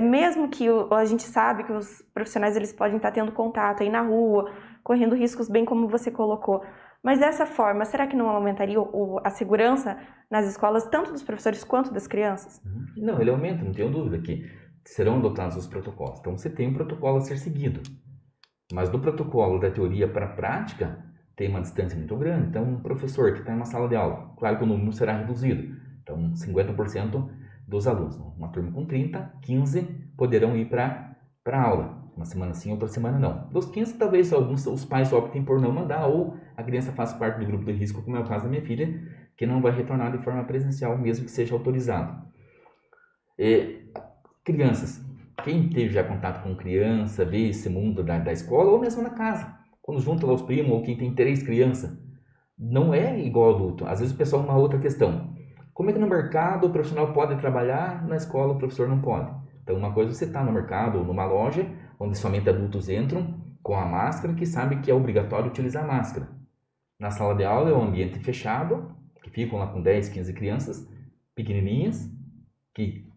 Mesmo que a gente sabe que os profissionais eles podem estar tendo contato aí na rua, correndo riscos, bem como você colocou. Mas dessa forma, será que não aumentaria a segurança nas escolas, tanto dos professores quanto das crianças? Não, ele aumenta, não tenho dúvida que serão adotados os protocolos. Então, você tem um protocolo a ser seguido. Mas do protocolo da teoria para a prática, tem uma distância muito grande. Então, um professor que está em uma sala de aula, claro que o número será reduzido. Então, 50% dos alunos. Uma turma com 30, 15 poderão ir para a aula. Uma semana sim, outra semana não. Dos 15, talvez os pais optem por não mandar ou a criança faça parte do grupo de risco, como é o caso da minha filha, que não vai retornar de forma presencial, mesmo que seja autorizado. Crianças. Quem teve já contato com criança, vê esse mundo da escola ou mesmo na casa. Quando junta lá os primos ou quem tem 3 crianças, não é igual adulto. Às vezes o pessoal uma outra questão. Como é que no mercado o profissional pode trabalhar, na escola o professor não pode? Então, uma coisa é você está no mercado ou numa loja, onde somente adultos entram com a máscara, que sabe que é obrigatório utilizar a máscara. Na sala de aula é um ambiente fechado, que ficam lá com 10, 15 crianças pequenininhas, que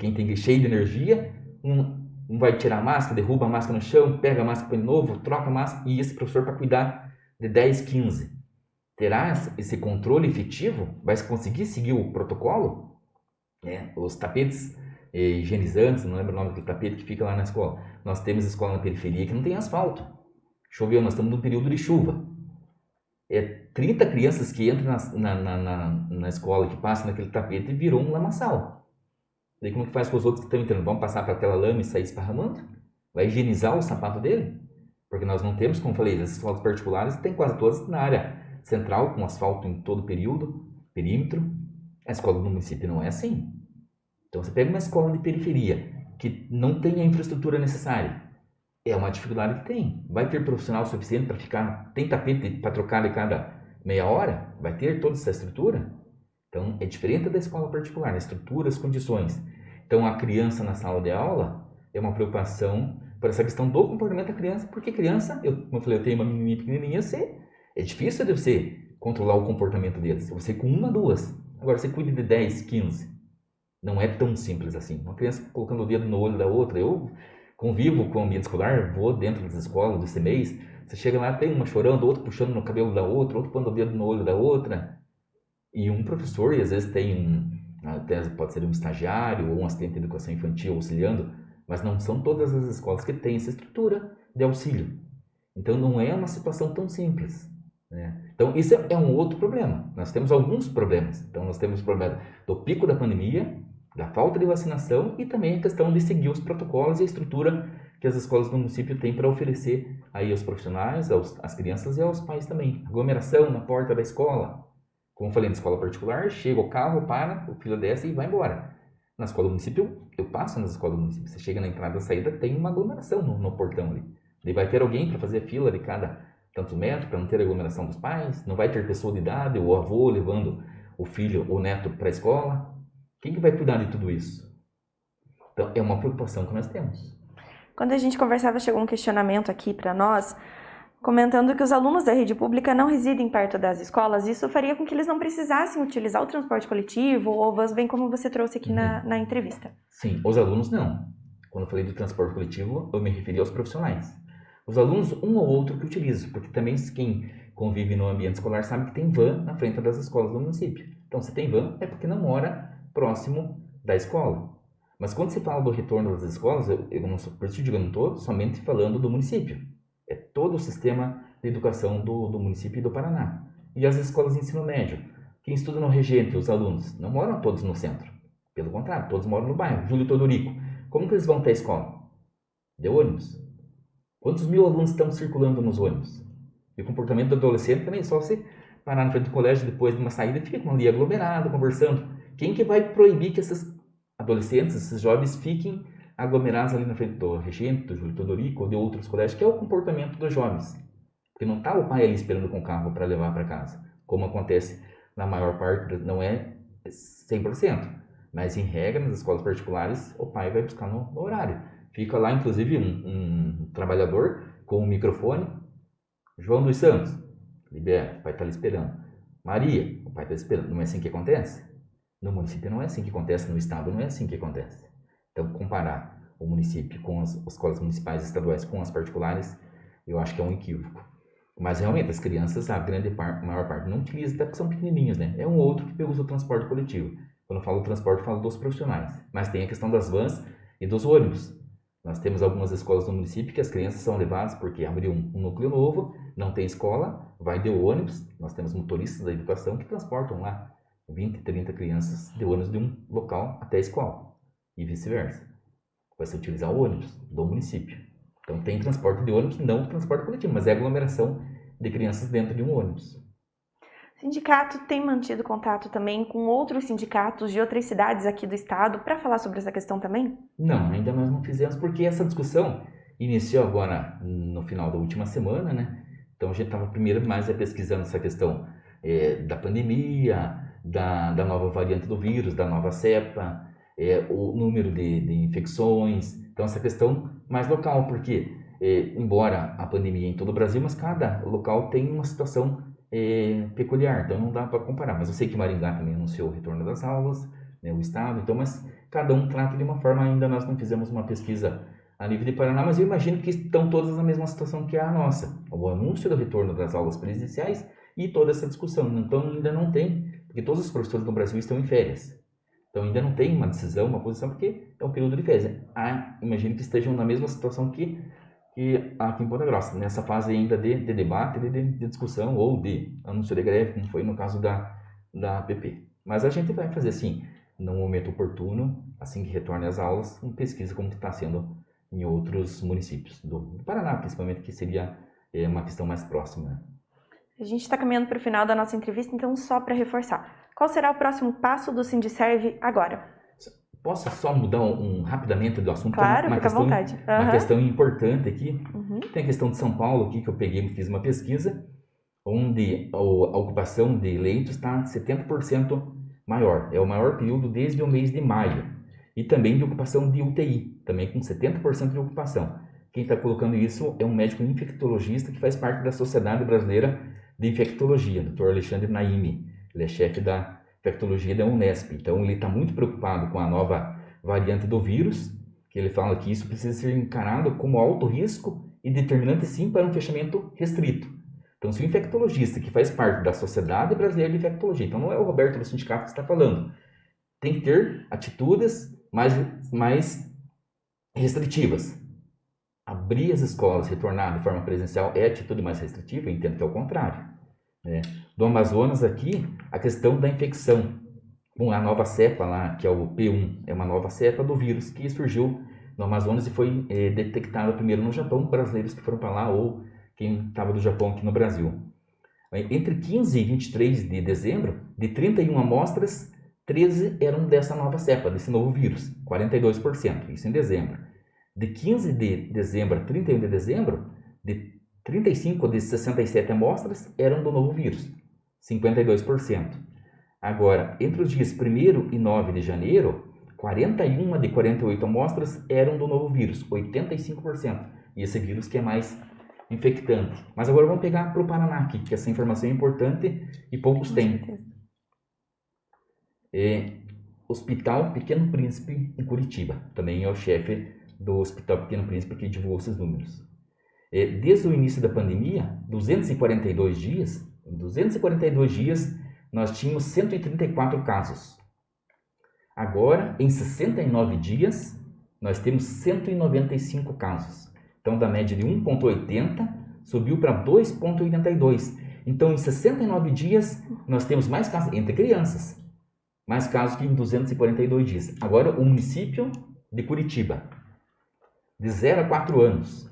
quem tem cheio de energia, um vai tirar a máscara, derruba a máscara no chão, pega a máscara de novo, troca a máscara, e esse professor para cuidar de 10, 15. Terá esse controle efetivo? Vai conseguir seguir o protocolo? Os tapetes higienizantes, não lembro o nome daquele tapete que fica lá na escola. Nós temos escola na periferia que não tem asfalto. Choveu, nós estamos num período de chuva. 30 crianças que entram na escola, que passam naquele tapete, virou um lamaçal. Daí como que faz com os outros que estão entrando? Vão passar para aquela lama e sair esparramando? Vai higienizar o sapato dele? Porque nós não temos, como falei, as escolas particulares tem quase todas na área central, com asfalto em todo o perímetro. A escola do município não é assim. Então você pega uma escola de periferia que não tem a infraestrutura necessária. É uma dificuldade que tem. Vai ter profissional suficiente para ficar, tem tapete para trocar de cada meia hora? Vai ter toda essa estrutura? Então, é diferente da escola particular, a estrutura, as condições. Então, a criança na sala de aula é uma preocupação por essa questão do comportamento da criança, porque criança, como eu falei, eu tenho uma menininha pequenininha, é difícil de você controlar o comportamento deles. Você com uma, duas. Agora, você cuida de 10, 15. Não é tão simples assim. Uma criança colocando o dedo no olho da outra, eu convivo com o ambiente escolar, vou dentro das escolas, dos CMEs, você chega lá, tem uma chorando, outro puxando no cabelo da outra, outro pondo o dedo no olho da outra. E um professor, e às vezes até pode ser um estagiário ou um assistente de educação infantil auxiliando, mas não são todas as escolas que têm essa estrutura de auxílio. Então não é uma situação tão simples, né? Então isso é um outro problema. Nós temos alguns problemas. Então nós temos o problema do pico da pandemia, da falta de vacinação e também a questão de seguir os protocolos e a estrutura que as escolas do município têm para oferecer aí aos profissionais, às crianças e aos pais também. Aglomeração na porta da escola. Como eu falei, na escola particular, chega o carro, para, o filho desce e vai embora. Na escola do município, eu passo nas escolas do município. Você chega na entrada e saída, tem uma aglomeração no portão ali. E vai ter alguém para fazer a fila de cada tantos metros, para não ter aglomeração dos pais. Não vai ter pessoa de idade, o avô levando o filho ou o neto para a escola. Quem que vai cuidar de tudo isso? Então, é uma preocupação que nós temos. Quando a gente conversava, chegou um questionamento aqui para nós, comentando que os alunos da rede pública não residem perto das escolas, isso faria com que eles não precisassem utilizar o transporte coletivo ou vans, bem como você trouxe aqui na entrevista. Sim, os alunos não. Quando eu falei do transporte coletivo, eu me referi aos profissionais. Os alunos, um ou outro que utilizam, porque também quem convive no ambiente escolar sabe que tem van na frente das escolas do município. Então, se tem van, é porque não mora próximo da escola. Mas quando se fala do retorno das escolas, eu não estou, por isso eu não estou somente falando do município. É todo o sistema de educação do município e do Paraná. E as escolas de ensino médio. Quem estuda no Regente, os alunos, não moram todos no centro. Pelo contrário, todos moram no bairro. Júlio Todorico. Como que eles vão até a escola? De ônibus. Quantos mil alunos estão circulando nos ônibus? E o comportamento do adolescente também, só você parar na frente do colégio depois de uma saída e ficam ali aglomerados, conversando. Quem que vai proibir que esses adolescentes, esses jovens, fiquem aglomerados ali na frente do Regente, do Júlio Todorico ou de outros colégios, que é o comportamento dos jovens? Porque não está o pai ali esperando com o carro para levar para casa, como acontece na maior parte, não é 100%, mas em regra, nas escolas particulares, o pai vai buscar no horário. Fica lá, inclusive, um trabalhador com um microfone. João dos Santos, libera, o pai está ali esperando. Maria, o pai está esperando. Não é assim que acontece? No município não é assim que acontece, no estado não é assim que acontece. Então, comparar o município com as escolas municipais e estaduais com as particulares, eu acho que é um equívoco. Mas, realmente, as crianças, a maior parte, não utiliza, até porque são pequenininhos, né? É um outro que usa o transporte coletivo. Quando eu falo transporte, eu falo dos profissionais. Mas tem a questão das vans e dos ônibus. Nós temos algumas escolas no município que as crianças são levadas porque abriu um núcleo novo, não tem escola, vai de ônibus. Nós temos motoristas da educação que transportam lá 20, 30 crianças de ônibus de um local até a escola e vice-versa. Vai se utilizar o ônibus do município. Então tem transporte de ônibus, não transporte coletivo, mas é aglomeração de crianças dentro de um ônibus. O sindicato tem mantido contato também com outros sindicatos de outras cidades aqui do estado para falar sobre essa questão também? Não, ainda nós não fizemos, porque essa discussão iniciou agora no final da última semana, né? Então a gente estava primeiro mais pesquisando essa questão da pandemia, da nova variante do vírus, da nova cepa, o número de infecções. Então essa questão mais local, porque embora a pandemia em todo o Brasil, mas cada local tem uma situação peculiar, então não dá para comparar. Mas eu sei que Maringá também anunciou o retorno das aulas, né, o estado, então, mas cada um trata de uma forma. Ainda nós não fizemos uma pesquisa a nível de Paraná, mas eu imagino que estão todas na mesma situação que a nossa. O anúncio do retorno das aulas presenciais e toda essa discussão. Então ainda não tem, porque todos os professores do Brasil estão em férias. Então ainda não tem uma decisão, uma posição, porque é um período de férias. Imagino que estejam na mesma situação que aqui em Ponta Grossa, nessa fase ainda de debate, de discussão ou de anúncio de greve, como foi no caso da PP. Mas a gente vai fazer, assim, no momento oportuno, assim que retorne às aulas, uma pesquisa como está sendo em outros municípios do Paraná, principalmente, que seria uma questão mais próxima. A gente está caminhando para o final da nossa entrevista, então só para reforçar. Qual será o próximo passo do Sindiserve agora? Posso só mudar rapidamente do assunto? Claro, fica à vontade. Uma questão importante aqui. Uhum. Tem a questão de São Paulo aqui, que eu peguei e fiz uma pesquisa, onde a ocupação de leitos está 70% maior. É o maior período desde o mês de maio. E também de ocupação de UTI, também com 70% de ocupação. Quem está colocando isso é um médico infectologista que faz parte da Sociedade Brasileira de Infectologia, Dr. Alexandre Naime. Ele é chefe da infectologia da Unesp. Então, ele está muito preocupado com a nova variante do vírus, que ele fala que isso precisa ser encarado como alto risco e determinante, sim, para um fechamento restrito. Então, se o infectologista, que faz parte da Sociedade Brasileira de Infectologia, então não é o Roberto do sindicato que está falando, tem que ter atitudes mais restritivas. Abrir as escolas, retornar de forma presencial é a atitude mais restritiva? Eu entendo que é o contrário. Né? Do Amazonas aqui, a questão da infecção com a nova cepa lá, que é o P1, é uma nova cepa do vírus que surgiu no Amazonas e foi detectado primeiro no Japão, brasileiros que foram para lá ou quem estava do Japão aqui no Brasil. Entre 15 e 23 de dezembro, de 31 amostras, 13 eram dessa nova cepa, desse novo vírus, 42%, isso em dezembro. De 15 de dezembro a 31 de dezembro, de 35 de 67 amostras eram do novo vírus, 52%. Agora, entre os dias 1º e 9 de janeiro, 41 de 48 amostras eram do novo vírus, 85%. E esse vírus que é mais infectante. Mas agora vamos pegar para o Paraná aqui, que essa informação é importante e poucos têm. Hospital Pequeno Príncipe, em Curitiba. Também é o chefe do Hospital Pequeno Príncipe que divulgou esses números. Desde o início da pandemia, 242 dias, nós tínhamos 134 casos. Agora, em 69 dias, nós temos 195 casos. Então, da média de 1,80, subiu para 2,82. Então, em 69 dias, nós temos mais casos entre crianças. Mais casos que em 242 dias. Agora, o município de Curitiba, de 0 a 4 anos.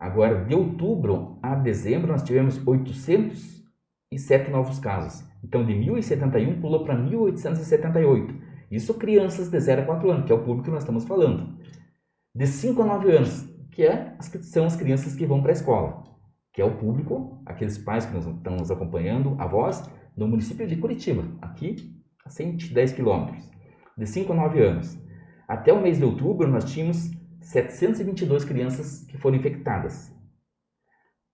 Agora, de outubro a dezembro, nós tivemos 807 novos casos. Então, de 1.071 pulou para 1.878. Isso crianças de 0 a 4 anos, que é o público que nós estamos falando. De 5 a 9 anos, que são as crianças que vão para a escola, que é o público, aqueles pais que estão nos acompanhando, avós, no município de Curitiba, aqui a 110 quilômetros, de 5 a 9 anos. Até o mês de outubro, nós tínhamos 722 crianças que foram infectadas.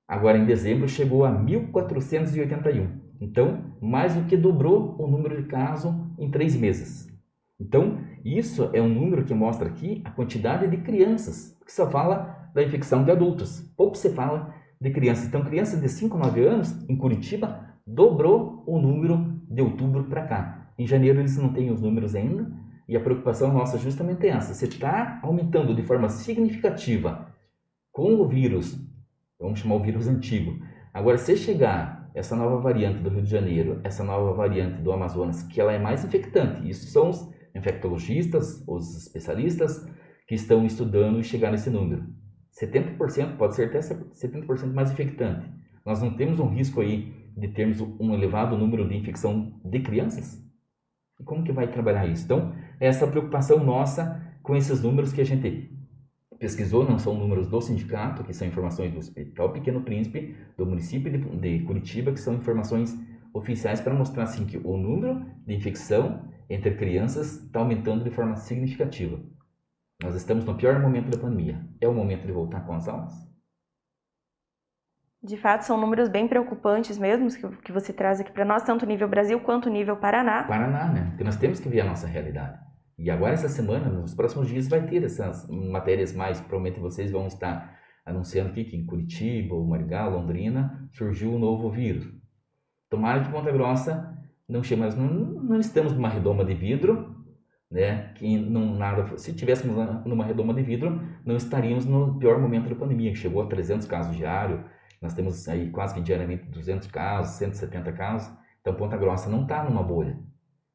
Agora, em dezembro, chegou a 1.481. Então, mais do que dobrou o número de casos em 3 meses. Então, isso é um número que mostra aqui a quantidade de crianças, que só fala da infecção de adultos. Pouco se fala de crianças. Então, crianças de 5 a 9 anos, em Curitiba, dobrou o número de outubro para cá. Em janeiro, eles não têm os números ainda, e a preocupação nossa justamente é essa. Você está aumentando de forma significativa com o vírus, vamos chamar o vírus antigo. Agora, se chegar essa nova variante do Rio de Janeiro, essa nova variante do Amazonas, que ela é mais infectante, isso são os infectologistas, os especialistas que estão estudando e chegar nesse número. 70%, pode ser até 70% mais infectante. Nós não temos um risco aí de termos um elevado número de infecção de crianças? E como que vai trabalhar isso? Então, essa preocupação nossa com esses números que a gente pesquisou, não são números do sindicato, que são informações do Hospital Pequeno Príncipe, do município de Curitiba, que são informações oficiais para mostrar assim, que o número de infecção entre crianças está aumentando de forma significativa. Nós estamos no pior momento da pandemia. É o momento de voltar com as aulas? De fato, são números bem preocupantes mesmo, que você traz aqui para nós, tanto nível Brasil quanto nível Paraná. Paraná, né? Porque nós temos que ver a nossa realidade. E agora, essa semana, nos próximos dias, vai ter essas matérias mais, provavelmente vocês vão estar anunciando aqui que em Curitiba, ou Maringá, Londrina, surgiu um novo vírus. Tomara que Ponta Grossa não chegue, mas não estamos numa redoma de vidro, né? Que não nada. Se tivéssemos numa redoma de vidro, não estaríamos no pior momento da pandemia, que chegou a 300 casos diários. Nós temos aí quase que diariamente 200 casos, 170 casos. Então, Ponta Grossa não está numa bolha.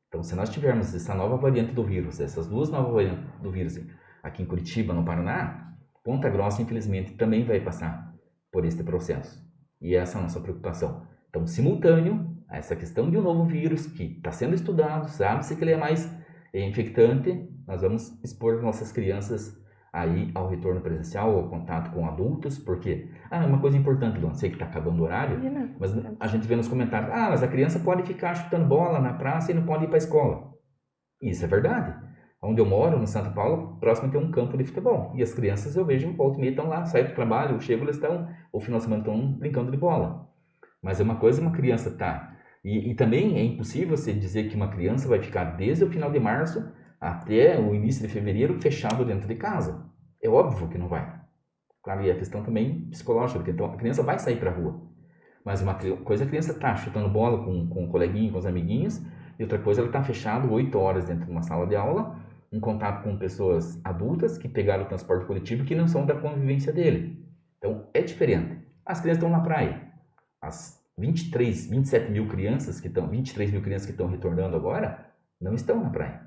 Então, se nós tivermos essa nova variante do vírus, essas duas novas variantes do vírus aqui em Curitiba, no Paraná, Ponta Grossa, infelizmente, também vai passar por este processo. E essa é a nossa preocupação. Então, simultâneo a essa questão de um novo vírus que está sendo estudado, sabe-se que ele é mais infectante, nós vamos expor nossas crianças aí ao retorno presencial, ao contato com adultos, porque... uma coisa importante, Luan, sei que está acabando o horário, mas a gente vê nos comentários, mas a criança pode ficar chutando bola na praça e não pode ir para a escola. Isso é verdade. Onde eu moro, no Santa Paula, próximo tem um campo de futebol. E as crianças, eu vejo, volta e meia estão lá, saem do trabalho, eu chego, eles estão, ou final de semana estão brincando de bola. Mas é uma coisa uma criança tá... E também é impossível você dizer que uma criança vai ficar desde o final de março até o início de fevereiro fechado dentro de casa. É óbvio que não vai. Claro, e a questão também psicológica, porque então a criança vai sair para a rua. Mas uma coisa é a criança tá chutando bola com um coleguinho, com os amiguinhos, e outra coisa ela está fechado 8 horas dentro de uma sala de aula, em contato com pessoas adultas que pegaram o transporte coletivo que não são da convivência dele. Então é diferente. As crianças estão na praia. As 27 mil crianças que estão, 23 mil crianças que estão retornando agora, não estão na praia.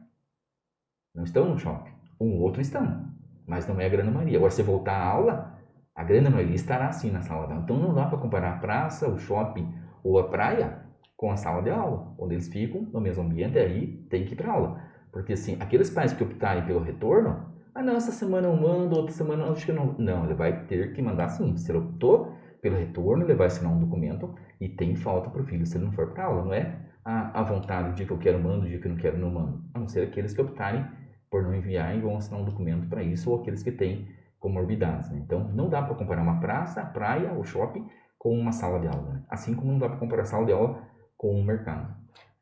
Não estão no shopping. Um ou outro estão, mas não é a grande maioria. Agora, se voltar à aula, a grande maioria estará sim na sala de aula. Então não dá para comparar a praça, o shopping ou a praia com a sala de aula, onde eles ficam no mesmo ambiente, e aí tem que ir para aula. Porque assim, aqueles pais que optarem pelo retorno, não, essa semana eu mando, outra semana eu acho que não. Não, ele vai ter que mandar sim. Se ele optou pelo retorno, ele vai assinar um documento e tem falta para o filho se ele não for para aula. Não é a vontade, o dia que eu quero mando, o dia que eu não quero não mando. A não ser aqueles que optarem por não enviar e vão assinar um documento para isso, ou aqueles que têm comorbidades. Né? Então, não dá para comparar uma praça, a praia, o shopping com uma sala de aula. Né? Assim como não dá para comparar a sala de aula com um mercado.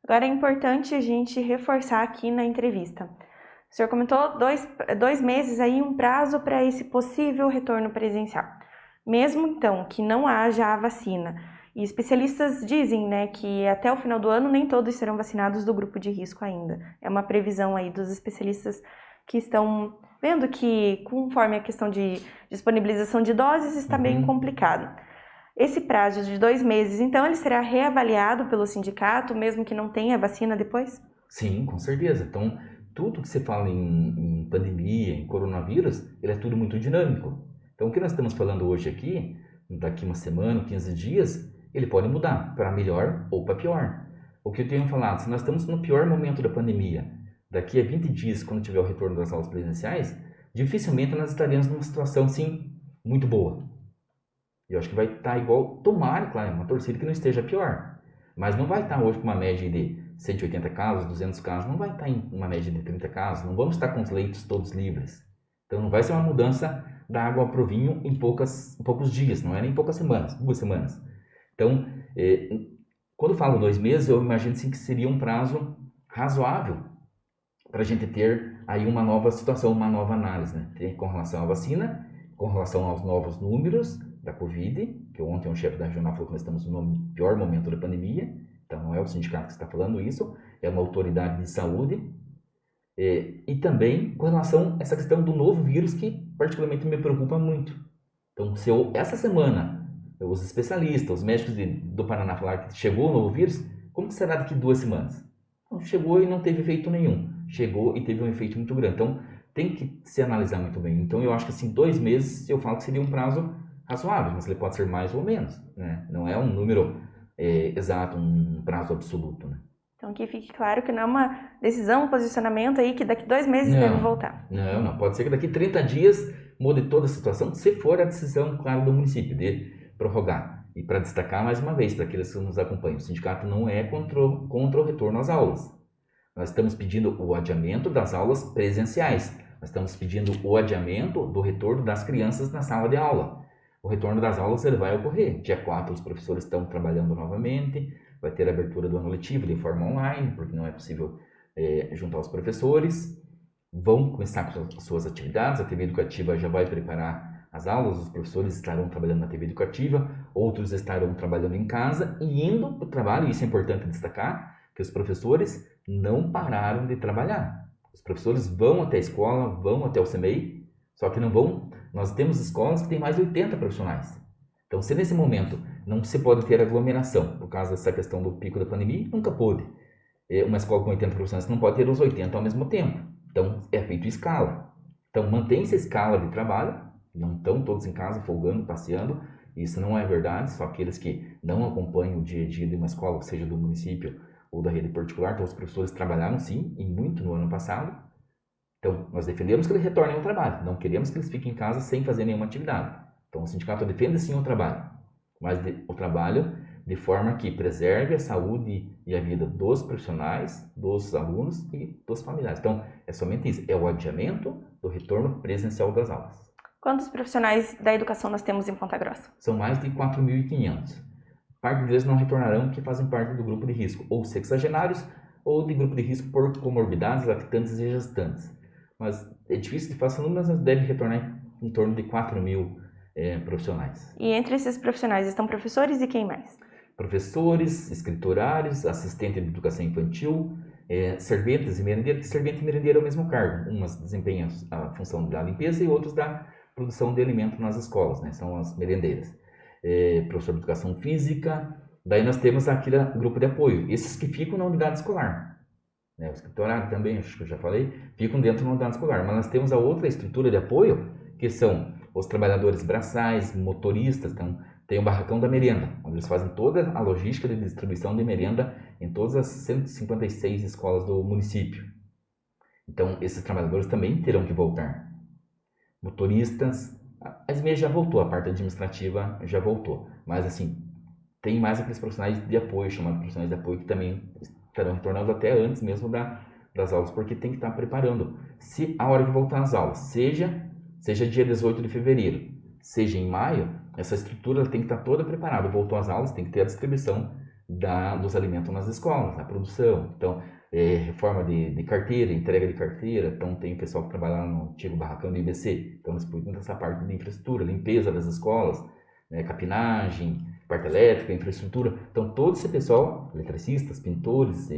Agora é importante a gente reforçar aqui na entrevista. O senhor comentou 2 meses aí, um prazo para esse possível retorno presencial. Mesmo então que não haja a vacina, e especialistas dizem, né, que até o final do ano nem todos serão vacinados do grupo de risco ainda. É uma previsão aí dos especialistas que estão vendo que, conforme a questão de disponibilização de doses, está bem complicado. Esse prazo de 2 meses, então, ele será reavaliado pelo sindicato, mesmo que não tenha vacina depois? Sim, com certeza. Então, tudo que você fala em pandemia, em coronavírus, ele é tudo muito dinâmico. Então, o que nós estamos falando hoje aqui, daqui uma semana, 15 dias, ele pode mudar para melhor ou para pior. O que eu tenho falado, se nós estamos no pior momento da pandemia, daqui a 20 dias, quando tiver o retorno das aulas presenciais, dificilmente nós estaremos numa situação, sim, muito boa. Eu acho que vai estar igual, tomara, claro, uma torcida que não esteja pior. Mas não vai estar hoje com uma média de 180 casos, 200 casos, não vai estar em uma média de 30 casos, não vamos estar com os leitos todos livres. Então não vai ser uma mudança da água para o vinho em poucos dias, não é nem poucas semanas, 2 semanas. Então, quando eu falo 2 meses, eu imagino sim que seria um prazo razoável para a gente ter aí uma nova situação, uma nova análise, né? Com relação à vacina, com relação aos novos números da Covid, que ontem um chefe da regional falou que nós estamos no pior momento da pandemia, então não é o sindicato que está falando isso, é uma autoridade de saúde, e também com relação a essa questão do novo vírus que particularmente me preocupa muito. Então, se essa semana os especialistas, os médicos do Paraná falaram que chegou o novo vírus, como será daqui 2 semanas? Então, chegou e não teve efeito nenhum, chegou e teve um efeito muito grande. Então, tem que se analisar muito bem. Então, eu acho que assim, 2 meses, eu falo que seria um prazo razoável, mas ele pode ser mais ou menos, né? Não é um número exato, um prazo absoluto, né? Então, que fique claro que não é uma decisão, um posicionamento aí que daqui 2 meses deve voltar. Não. Pode ser que daqui 30 dias mude toda a situação, se for a decisão, claro, do município de prorrogar. E para destacar mais uma vez, para aqueles que nos acompanham, o sindicato não é contra o retorno às aulas. Nós estamos pedindo o adiamento das aulas presenciais. Nós estamos pedindo o adiamento do retorno das crianças na sala de aula. O retorno das aulas ele vai ocorrer. Dia 4 os professores estão trabalhando novamente, vai ter a abertura do ano letivo de forma online, porque não é possível juntar os professores. Vão começar com as suas atividades, a TV Educativa já vai preparar as aulas, os professores estarão trabalhando na TV Educativa, outros estarão trabalhando em casa e indo para o trabalho, e isso é importante destacar, que os professores não pararam de trabalhar. Os professores vão até a escola, vão até o CMEI, só que não vão. Nós temos escolas que têm mais de 80 profissionais. Então, se nesse momento não se pode ter aglomeração, por causa dessa questão do pico da pandemia, nunca pôde. Uma escola com 80 profissionais não pode ter os 80 ao mesmo tempo. Então, é feito escala. Então, mantém-se a escala de trabalho, não estão todos em casa folgando, passeando. Isso não é verdade, só aqueles que não acompanham o dia a dia de uma escola, seja do município ou da rede particular. Então, os professores trabalharam sim, e muito no ano passado. Então, nós defendemos que eles retornem ao trabalho, não queremos que eles fiquem em casa sem fazer nenhuma atividade. Então, o sindicato defende sim o trabalho, mas o trabalho de forma que preserve a saúde e a vida dos profissionais, dos alunos e dos familiares. Então, é somente isso, é o adiamento do retorno presencial das aulas. Quantos profissionais da educação nós temos em Ponta Grossa? São mais de 4.500. Parte deles não retornarão porque fazem parte do grupo de risco, ou sexagenários, ou de grupo de risco por comorbidades, lactantes e gestantes. Mas é difícil de fazer número, mas deve retornar em torno de 4.000 profissionais. E entre esses profissionais estão professores e quem mais? Professores, escriturários, assistente de educação infantil, serventes e merendeiros, que servente e merendeiro é o mesmo cargo. Umas desempenham a função da limpeza e outros da produção de alimento nas escolas, né? São as merendeiras. Professor de educação física, daí nós temos aquele grupo de apoio, esses que ficam na unidade escolar. O escriturário também, acho que eu já falei, ficam dentro da unidade escolar. Mas nós temos a outra estrutura de apoio, que são os trabalhadores braçais, motoristas. Então, tem o barracão da merenda, onde eles fazem toda a logística de distribuição de merenda em todas as 156 escolas do município. Então, esses trabalhadores também terão que voltar. Motoristas, a SME já voltou, a parte administrativa já voltou. Mas, assim, tem mais aqueles profissionais de apoio, chamados profissionais de apoio, que também estarão retornando até antes mesmo das aulas, porque tem que estar preparando. Se a hora de voltar às aulas, seja dia 18 de fevereiro, seja em maio, essa estrutura tem que estar toda preparada. Voltou às aulas, tem que ter a distribuição dos alimentos nas escolas, a produção. Então, reforma de carteira, entrega de carteira. Então, tem o pessoal que trabalha lá no antigo barracão do IBC. Então, eles cuidam dessa parte de infraestrutura, limpeza das escolas, capinagem, parte elétrica, infraestrutura. Então, todo esse pessoal, eletricistas, pintores,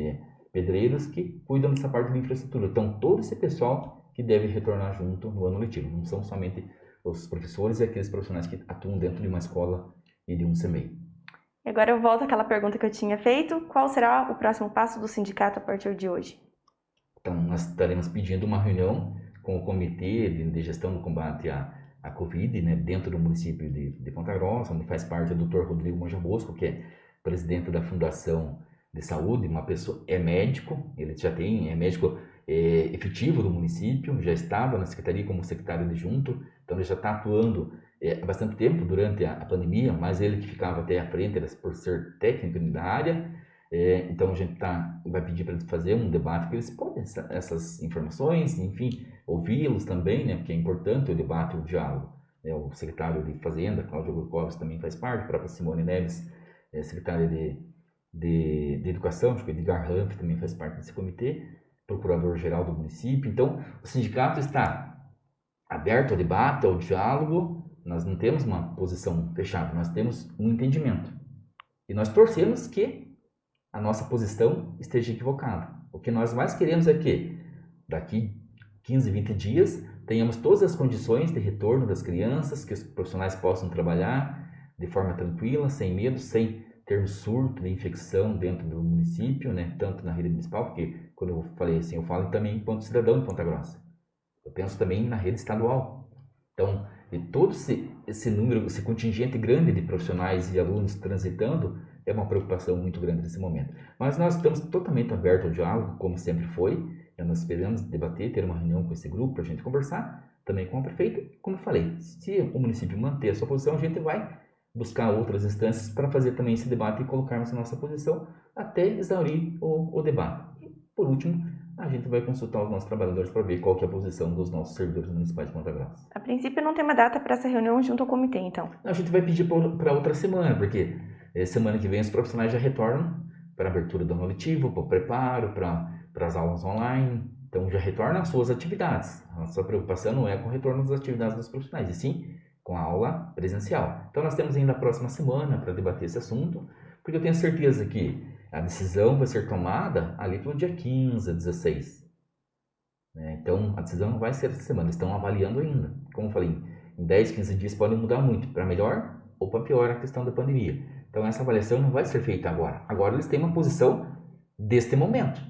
pedreiros, que cuidam dessa parte de infraestrutura. Então, todo esse pessoal que deve retornar junto no ano letivo. Não são somente os professores e aqueles profissionais que atuam dentro de uma escola e de um CMEI. E agora eu volto àquela pergunta que eu tinha feito. Qual será o próximo passo do sindicato a partir de hoje? Então, nós estaremos pedindo uma reunião com o Comitê de Gestão do Combate à Covid, né, dentro do município de Ponta Grossa, onde faz parte o Dr. Rodrigo Monja Bosco, que é presidente da Fundação de Saúde, uma pessoa, é médico, ele já é médico efetivo do município, já estava na secretaria como secretário adjunto, então ele já está atuando há bastante tempo durante a pandemia, mas ele que ficava até à frente por ser técnico da área. Então a gente vai pedir para eles fazer um debate, que eles podem essas informações, enfim, ouvi-los também, né, porque é importante o debate, o diálogo. O secretário de Fazenda, Cláudio Gurkovs, também faz parte, a própria Simone Neves, secretária de Educação, acho que o Edgar Ranf também faz parte desse comitê, procurador-geral do município. Então, o sindicato está aberto ao debate, ao diálogo. Nós não temos uma posição fechada, nós temos um entendimento. E nós torcemos que a nossa posição esteja equivocada. O que nós mais queremos é que, daqui 15, 20 dias, tenhamos todas as condições de retorno das crianças, que os profissionais possam trabalhar de forma tranquila, sem medo, sem termos surto de infecção dentro do município, né? Tanto na rede municipal, porque quando eu falei assim, eu falo também enquanto cidadão de Ponta Grossa. Eu penso também na rede estadual. Então, e todo esse número, esse contingente grande de profissionais e alunos transitando, é uma preocupação muito grande nesse momento. Mas nós estamos totalmente abertos ao diálogo, como sempre foi. Nós esperamos debater, ter uma reunião com esse grupo para a gente conversar, também com a prefeita. Como eu falei, se o município manter a sua posição, a gente vai buscar outras instâncias para fazer também esse debate e colocarmos a nossa posição até exaurir o debate. E, por último, a gente vai consultar os nossos trabalhadores para ver qual que é a posição dos nossos servidores municipais de Ponta Grossa. A princípio não tem uma data para essa reunião junto ao comitê, então? A gente vai pedir para outra semana, porque semana que vem os profissionais já retornam para a abertura do ano letivo, para o preparo, para as aulas online. Então já retornam às suas atividades. A nossa preocupação não é com o retorno das atividades dos profissionais, e sim com a aula presencial. Então nós temos ainda a próxima semana para debater esse assunto, porque eu tenho certeza que a decisão vai ser tomada ali pelo dia 15, 16. Então a decisão não vai ser essa semana, eles estão avaliando ainda. Como eu falei, em 10, 15 dias podem mudar muito, para melhor ou para pior a questão da pandemia. Então essa avaliação não vai ser feita agora. Agora eles têm uma posição deste momento.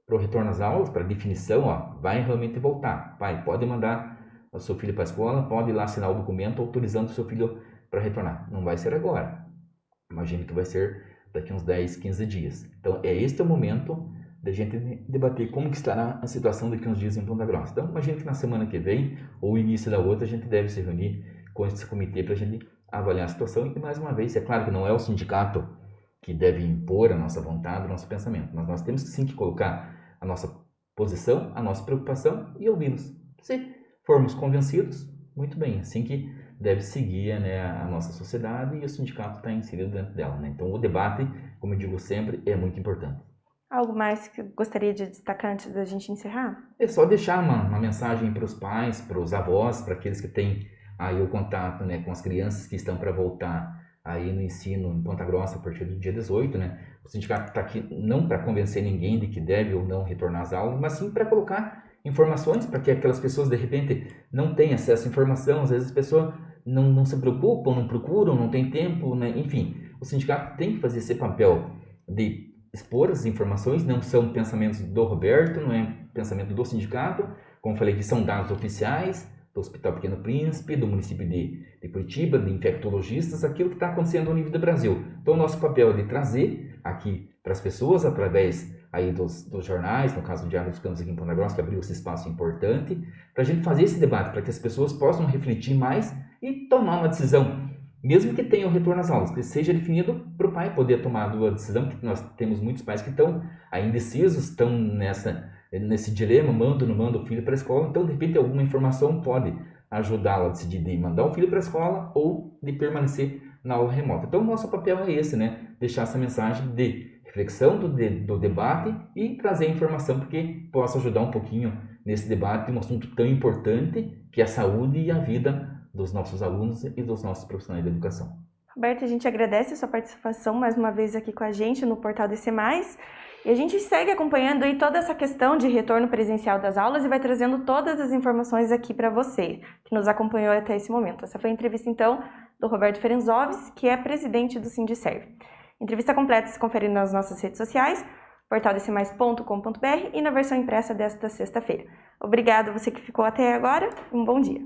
Para o retorno às aulas, para definição, vai realmente voltar. Pai, pode mandar o seu filho para a escola, pode ir lá assinar o documento autorizando o seu filho para retornar. Não vai ser agora. Imagino que vai ser daqui uns 10, 15 dias. Então, este é o momento da gente debater como que estará a situação daqui uns dias em Ponta Grossa. Então, imagina que na semana que vem, ou início da outra, a gente deve se reunir com esse comitê para a gente avaliar a situação. E, mais uma vez, é claro que não é o sindicato que deve impor a nossa vontade, o nosso pensamento, mas nós temos sim que colocar a nossa posição, a nossa preocupação e ouvi-los. Se formos convencidos, muito bem, assim que deve seguir, né, a nossa sociedade e o sindicato está inserido dentro dela, né? Então, o debate, como eu digo sempre, é muito importante. Algo mais que eu gostaria de destacar antes da gente encerrar? É só deixar uma mensagem para os pais, para os avós, para aqueles que têm aí o contato, né, com as crianças que estão para voltar aí no ensino em Ponta Grossa a partir do dia 18, né? O sindicato está aqui não para convencer ninguém de que deve ou não retornar às aulas, mas sim para colocar informações para que aquelas pessoas de repente não tenham acesso à informação. Às vezes as pessoas não se preocupam, não procuram, não tem tempo, né? Enfim, o sindicato tem que fazer esse papel de expor as informações. Não são pensamentos do Roberto, não é pensamento do sindicato, como falei, que são dados oficiais do Hospital Pequeno Príncipe, do município de Curitiba, de infectologistas, aquilo que está acontecendo ao nível do Brasil. Então, o nosso papel é de trazer aqui para as pessoas, através aí dos jornais, no caso do Diário dos Campos aqui em Ponta Grossa, que abriu esse espaço importante, para a gente fazer esse debate, para que as pessoas possam refletir mais e tomar uma decisão, mesmo que tenha o retorno às aulas, que seja definido para o pai poder tomar a decisão, porque nós temos muitos pais que estão aí indecisos, estão nesse dilema, mando ou não mando o filho para a escola. Então, de repente, alguma informação pode ajudá-lo a decidir de mandar o filho para a escola ou de permanecer na aula remota. Então, o nosso papel é esse, né? Deixar essa mensagem de reflexão do debate e trazer a informação porque possa ajudar um pouquinho nesse debate, um assunto tão importante que é a saúde e a vida dos nossos alunos e dos nossos profissionais da educação. Roberto, a gente agradece a sua participação mais uma vez aqui com a gente no Portal DC+. E a gente segue acompanhando aí toda essa questão de retorno presencial das aulas e vai trazendo todas as informações aqui para você, que nos acompanhou até esse momento. Essa foi a entrevista, então, do Roberto Ferenzoves, que é presidente do Sindiserv. Entrevista completa se confere nas nossas redes sociais, portaldcmais.com.br e na versão impressa desta sexta-feira. Obrigado a você que ficou até agora e um bom dia.